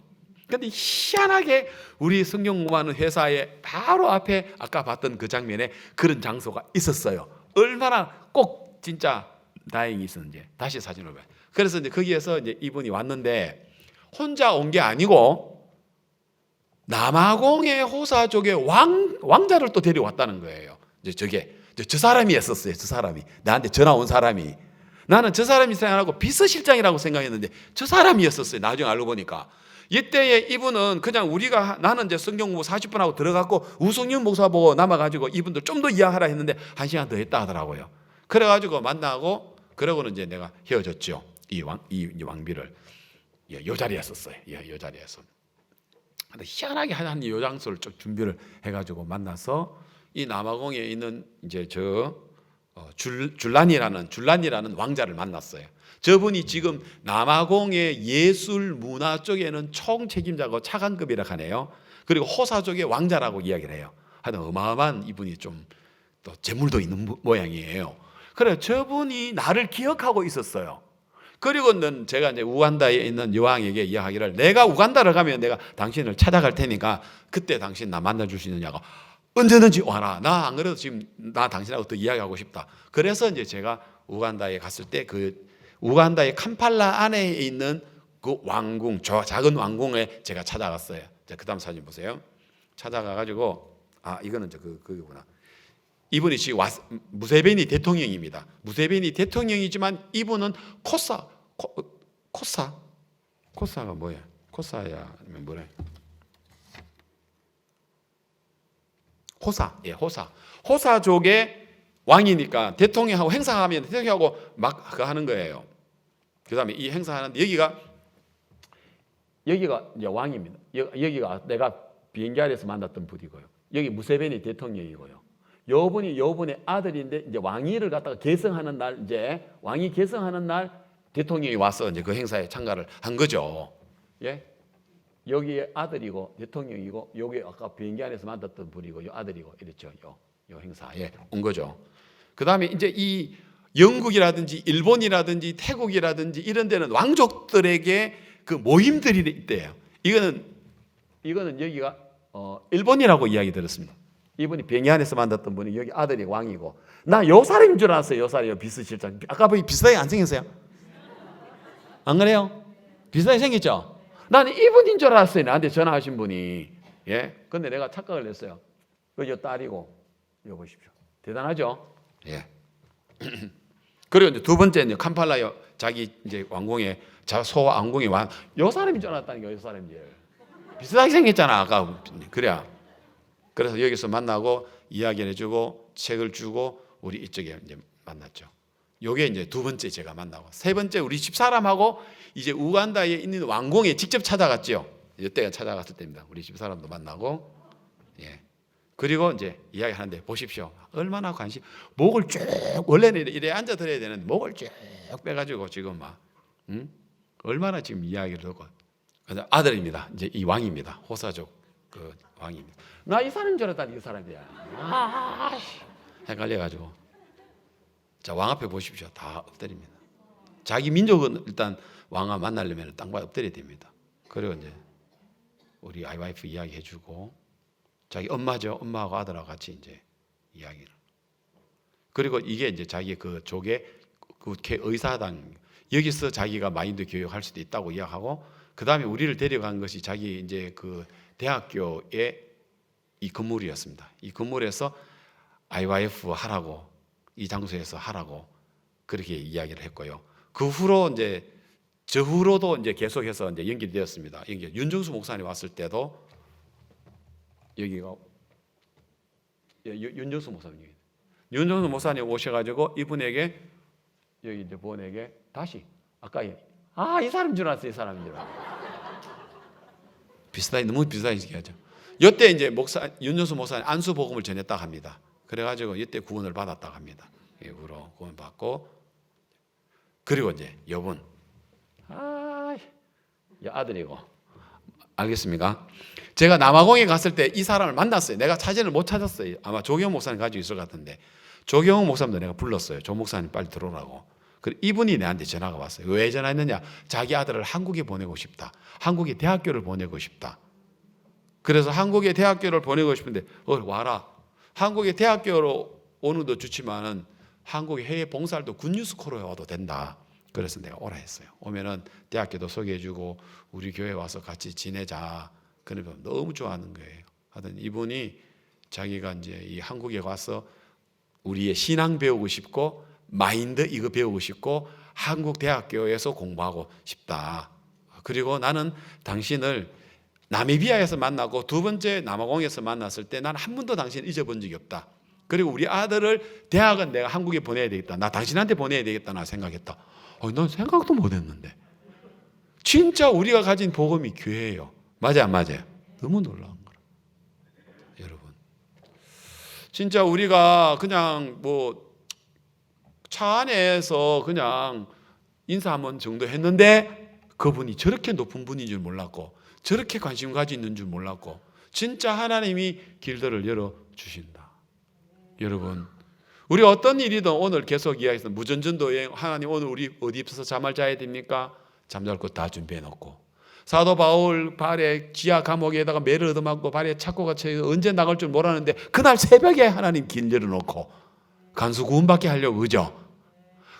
근데 희한하게 우리 성경공부하는 회사의 바로 앞에 아까 봤던 그 장면에 그런 장소가 있었어요. 얼마나 꼭 진짜 다행히 있었는지 다시 사진을 봐요. 그래서 이제 거기에서 이제 이분이 왔는데 혼자 온 게 아니고 남아공의 호사족의 왕자를 또 데려왔다는 거예요. 저 사람이었었어요. 저 사람이 나한테 전화 온 사람이. 나는 저 사람이 생각하고 비서실장이라고 생각했는데 저 사람이었었어요. 나중에 알고 보니까. 이때에 이분은 그냥 나는 이제 성경 공부 40분 하고 들어갔고 우성윤 목사 보고 남아가지고 이분들 좀 더 이해하라 했는데 1시간 더 했다 하더라고요. 그래가지고 만나고 그러고는 이제 내가 헤어졌죠. 이 왕비를. 예, 요 자리였었어요. 예, 요 자리에서. 근데 희한하게 한 요 장소를 좀 준비를 해가지고 만나서 이 남아공에 있는 이제 줄란이라는 왕자를 만났어요. 저분이 지금 남아공의 예술 문화 쪽에는 총책임자고 차관급이라고 하네요. 그리고 호사 쪽의 왕자라고 이야기를 해요. 하여튼 어마어마한 이분이 좀 또 재물도 있는 모양이에요. 그래 저분이 나를 기억하고 있었어요. 그리고는 제가 이제 우간다에 있는 여왕에게 이야기를 내가 우간다를 가면 내가 당신을 찾아갈 테니까 그때 당신 나 만나줄 수 있느냐고. 언제든지 와라. 나 안 그래도 지금 나 당신하고 또 이야기하고 싶다. 그래서 이제 제가 우간다에 갔을 때 그 우간다의 캄팔라 안에 있는 그 왕궁, 저 작은 왕궁에 제가 찾아갔어요. 자, 그다음 사진 보세요. 찾아가가지고 이거는 그거구나. 이분이 지금 무세베니 대통령입니다. 무세베니 대통령이지만 이분은 코사가 뭐야? 코사야 아니면 뭐래? 호사족의 왕이니까 대통령하고 행사하면 대통령하고 막 그거 하는 거예요. 그다음에 이 행사하는데 여기가 이제 왕입니다. 여기가 내가 비행기 아래에서 만났던 분이고요. 여기 무세베니 대통령이고요. 요분의 아들인데 이제 왕위를 갖다가 계승하는 날 이제 왕이 계승하는 날 대통령이 와서 이제 그 행사에 참가를 한 거죠. 예. 여기에 아들이고 대통령이고 여기 아까 비행기 안에서 만났던 분이고 요 아들이고 이랬죠. 요 행사에 온 거죠. 그다음에 이제 이 영국이라든지 일본이라든지 태국이라든지 이런 데는 왕족들에게 그 모임들이 있대요. 이거는 여기가 일본이라고 이야기 들었습니다. 이분이 비행기 안에서 만났던 분이 여기 아들이 왕이고 나 요 사람인 줄 알았어요. 요 사람이 비서실장. 아까 보기 비슷하게 안 생겼어요? 안 그래요? 비슷하게 생겼죠? 나는 이분인 줄 알았어요. 나한테 전화하신 분이. 예. 근데 내가 착각을 했어요. 요 딸이고 요 보십시오. 대단하죠? 예. 그리고 이제 두 번째 이제 캄팔라요 자기 이제 왕궁에 왕궁에 요 사람인 줄 알았다니까. 요 사람이 비슷하게 생겼잖아. 아까 그래야. 그래서 여기서 만나고 이야기를 해주고 책을 주고 우리 이쪽에 이제 만났죠. 요게 이제 두 번째 제가 만나고 세 번째 우리 집사람하고 이제 우간다에 있는 왕궁에 직접 찾아갔죠. 이때가 찾아갔을 때입니다. 우리 집사람도 만나고 예. 그리고 이제 이야기하는데 보십시오. 얼마나 목을 쭉 원래는 이래 앉아 들어야 되는데 목을 쭉 빼가지고 지금 막 얼마나 지금 이야기를 하고 아들입니다. 이제 이 왕입니다. 호사족 그 왕입니다. 나 이 사람인 줄 알았다니 이 사람이야. 헷갈려가지고 자, 왕 앞에 보십시오. 다 엎드립니다. 자기 민족은 일단 왕아 만나려면 땅바닥 엎드려야 됩니다. 그리고 이제 우리 아이와이프 이야기해주고 자기 엄마죠. 엄마하고 아들하고 같이 이제 이야기를. 그리고 이게 이제 자기 그 족의 국회 의사당 여기서 자기가 마인드 교육할 수도 있다고 이야기하고 그 다음에 우리를 데려간 것이 자기 이제 그 대학교의 이 건물이었습니다. 이 건물에서 IYF 하라고 이 장소에서 하라고 그렇게 이야기를 했고요. 그 후로 이제 저 후로도 이제 계속해서 이제 연결되었습니다. 윤정수 목사님 왔을 때도 여기가 윤정수 목사님 오셔가지고 이분에게 여기 이제 본에게 다시 아까 이 사람 줄 알았어요. 이 사람인 줄 알았어요. 비슷하게 너무 비슷하게 얘기하죠. 이때 이제 윤여수 목사님 안수 복음을 전했다 합니다. 그래가지고 이때 구원을 받았다 합니다. 이후로 구원 받고 그리고 이제 여분 아들이고 알겠습니까? 제가 남아공에 갔을 때 이 사람을 만났어요. 내가 사진을 못 찾았어요. 아마 조경호 목사님 가지고 있을 것 같은데 조경호 목사님도 내가 불렀어요. 조 목사님 빨리 들어오라고. 이분이 내한테 전화가 왔어요. 왜 전화했느냐? 자기 아들을 한국에 보내고 싶다. 한국에 대학교를 보내고 싶다. 그래서 한국에 대학교를 보내고 싶은데 와라. 한국에 대학교로 오는 도 좋지만은 한국에 해외 봉사활동 굿뉴스코로에 와도 된다. 그래서 내가 오라 했어요. 오면은 대학교도 소개해주고 우리 교회 와서 같이 지내자. 그러니까 너무 좋아하는 거예요. 하여튼 이분이 자기가 이제 이 한국에 와서 우리의 신앙 배우고 싶고 마인드 이거 배우고 싶고 한국 대학교에서 공부하고 싶다. 그리고 나는 당신을 나미비아에서 만나고 두 번째 남아공에서 만났을 때 난 한 번도 당신을 잊어본 적이 없다. 그리고 우리 아들을 대학은 내가 한국에 보내야 되겠다. 나 당신한테 보내야 되겠다. 나 생각했다. 난 생각도 못 했는데. 진짜 우리가 가진 복음이 교회예요. 맞아요, 안 맞아요? 너무 놀라운 거라. 여러분. 진짜 우리가 그냥 차 안에서 그냥 인사 한번 정도 했는데 그분이 저렇게 높은 분인 줄 몰랐고 저렇게 관심 가지고 있는 줄 몰랐고 진짜 하나님이 길들을 열어주신다. 여러분 우리가 어떤 일이든 오늘 계속 이야기해서 무전전도 여행 하나님 오늘 우리 어디서 잠을 자야 됩니까? 잠잘 것 다 준비해 놓고 사도 바울 발에 지하 감옥에다가 매를 얻어맞고 발에 착고가 쳐서 언제 나갈 줄 몰랐는데 그날 새벽에 하나님 길 열어놓고 간수 구원받게 하려고 그죠?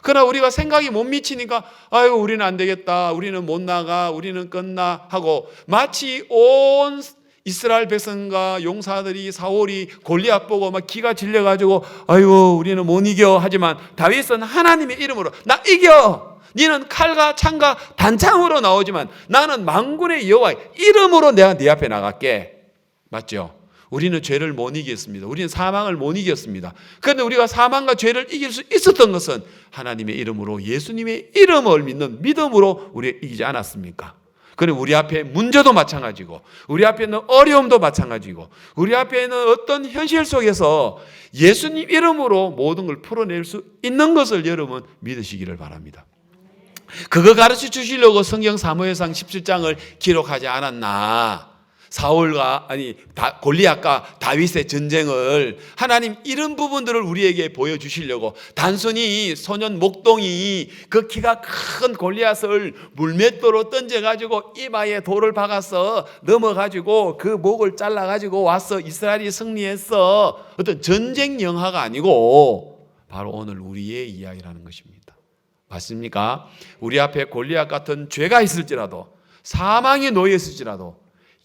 그러나 우리가 생각이 못 미치니까 아유 우리는 안 되겠다. 우리는 못 나가. 우리는 끝나 하고 마치 온 이스라엘 백성과 용사들이 사울이 골리앗 보고 막 기가 질려가지고 아유 우리는 못 이겨 하지만 다윗은 하나님의 이름으로 나 이겨. 너는 칼과 창과 단창으로 나오지만 나는 만군의 여호와의 이름으로 내가 네 앞에 나갈게. 맞죠? 우리는 죄를 못 이겼습니다. 우리는 사망을 못 이겼습니다. 그런데 우리가 사망과 죄를 이길 수 있었던 것은 하나님의 이름으로 예수님의 이름을 믿는 믿음으로 우리가 이기지 않았습니까? 그럼 우리 앞에 문제도 마찬가지고 우리 앞에 있는 어려움도 마찬가지고 우리 앞에 있는 어떤 현실 속에서 예수님 이름으로 모든 걸 풀어낼 수 있는 것을 여러분 믿으시기를 바랍니다. 그거 가르쳐 주시려고 성경 사무엘상 17장을 기록하지 않았나? 사울과 골리앗과 다윗의 전쟁을 하나님 이런 부분들을 우리에게 보여주시려고 단순히 소년 목동이 그 키가 큰 골리앗을 물맷돌로 던져가지고 이마에 돌을 박아서 넘어가지고 그 목을 잘라가지고 와서 이스라엘이 승리했어 어떤 전쟁 영화가 아니고 바로 오늘 우리의 이야기라는 것입니다. 맞습니까? 우리 앞에 골리앗 같은 죄가 있을지라도 사망이 놓여 있을지라도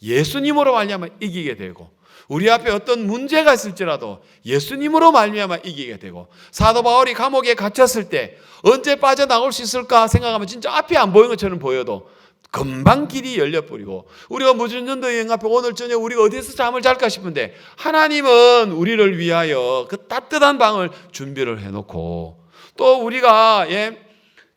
예수님으로 말미암아 이기게 되고 우리 앞에 어떤 문제가 있을지라도 예수님으로 말미암아 이기게 되고 사도 바울이 감옥에 갇혔을 때 언제 빠져나올 수 있을까 생각하면 진짜 앞이 안 보이는 것처럼 보여도 금방 길이 열려버리고 우리가 무전전도 여행 앞에 오늘 저녁 우리가 어디서 잠을 잘까 싶은데 하나님은 우리를 위하여 그 따뜻한 방을 준비를 해놓고 또 우리가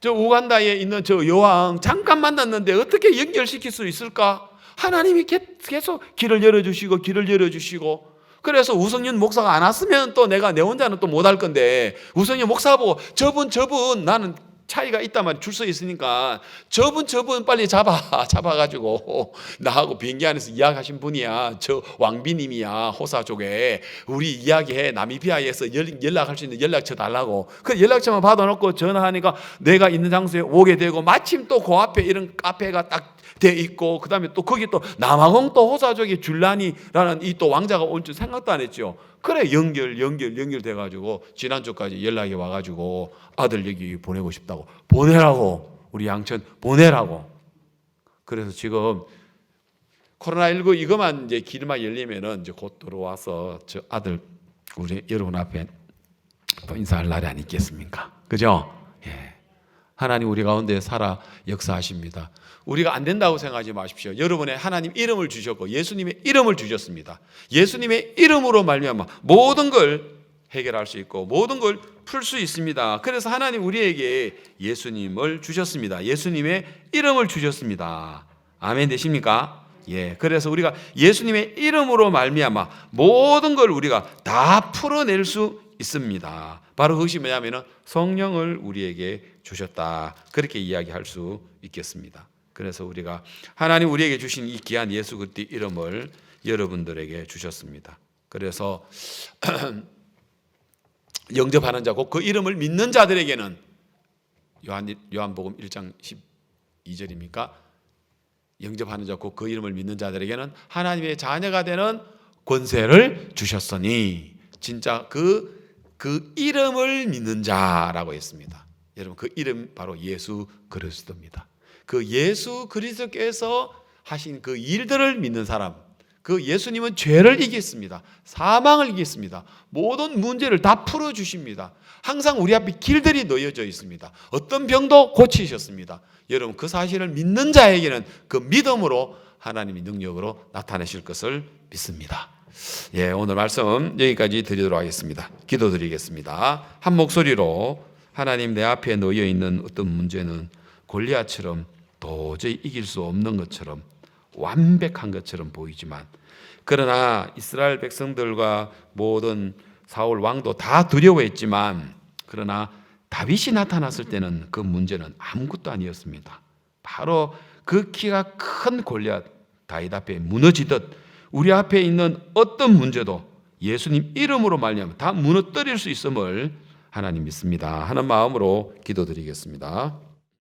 저 우간다에 있는 저 여왕 잠깐 만났는데 어떻게 연결시킬 수 있을까? 하나님이 계속 길을 열어주시고 그래서 우성윤 목사가 안 왔으면 또 내가 내 혼자는 또 못할 건데 우성윤 목사 보고 저분 나는 차이가 있단 말이야. 줄 서 있으니까 저분 빨리 잡아가지고 나하고 비행기 안에서 이야기하신 분이야. 저 왕비님이야. 호사 쪽에 우리 이야기해. 나미비아에서 연락할 수 있는 연락처 달라고. 그 연락처만 받아놓고 전화하니까 내가 있는 장소에 오게 되고 마침 또 그 앞에 이런 카페가 딱 돼 있고 그다음에 또 거기 또 남아공 또 호사족의 줄라니라는 이 또 왕자가 올 줄 생각도 안 했죠. 그래 연결돼 가지고 지난주까지 연락이 와 가지고 아들 여기 보내고 싶다고 보내라고 우리 양천 보내라고. 그래서 지금 코로나19 이것만 이제 길만 열리면은 이제 곧 들어와서 저 아들 우리 여러분 앞에 또 인사할 날이 아니겠습니까? 그죠? 예. 하나님 우리 가운데 살아 역사하십니다. 우리가 안 된다고 생각하지 마십시오. 여러분의 하나님 이름을 주셨고 예수님의 이름을 주셨습니다. 예수님의 이름으로 말미암아 모든 걸 해결할 수 있고 모든 걸 풀 수 있습니다. 그래서 하나님 우리에게 예수님을 주셨습니다. 예수님의 이름을 주셨습니다. 아멘 되십니까? 예. 그래서 우리가 예수님의 이름으로 말미암아 모든 걸 우리가 다 풀어낼 수 있습니다. 바로 그것이 뭐냐면은 성령을 우리에게 주셨다. 그렇게 이야기할 수 있겠습니다. 그래서 우리가 하나님 우리에게 주신 이 귀한 예수 그리스도의 이름을 여러분들에게 주셨습니다. 그래서 영접하는 자, 곧 그 이름을 믿는 자들에게는 요한복음 1장 12절입니까? 영접하는 자, 곧 그 이름을 믿는 자들에게는 하나님의 자녀가 되는 권세를 주셨으니 진짜 그 이름을 믿는 자라고 했습니다. 여러분 그 이름 바로 예수 그리스도입니다. 그 예수 그리스도께서 하신 그 일들을 믿는 사람, 그 예수님은 죄를 이겼습니다. 사망을 이겼습니다. 모든 문제를 다 풀어주십니다. 항상 우리 앞에 길들이 놓여져 있습니다. 어떤 병도 고치셨습니다. 여러분 그 사실을 믿는 자에게는 그 믿음으로 하나님이 능력으로 나타내실 것을 믿습니다. 예, 오늘 말씀 여기까지 드리도록 하겠습니다. 기도드리겠습니다. 한 목소리로 하나님 내 앞에 놓여 있는 어떤 문제는 골리앗처럼 도저히 이길 수 없는 것처럼 완벽한 것처럼 보이지만 그러나 이스라엘 백성들과 모든 사울 왕도 다 두려워했지만 그러나 다윗이 나타났을 때는 그 문제는 아무것도 아니었습니다. 바로 그 키가 큰 골리앗 다윗 앞에 무너지듯 우리 앞에 있는 어떤 문제도 예수님 이름으로 말미암아 다 무너뜨릴 수 있음을 하나님 믿습니다 하는 마음으로 기도드리겠습니다.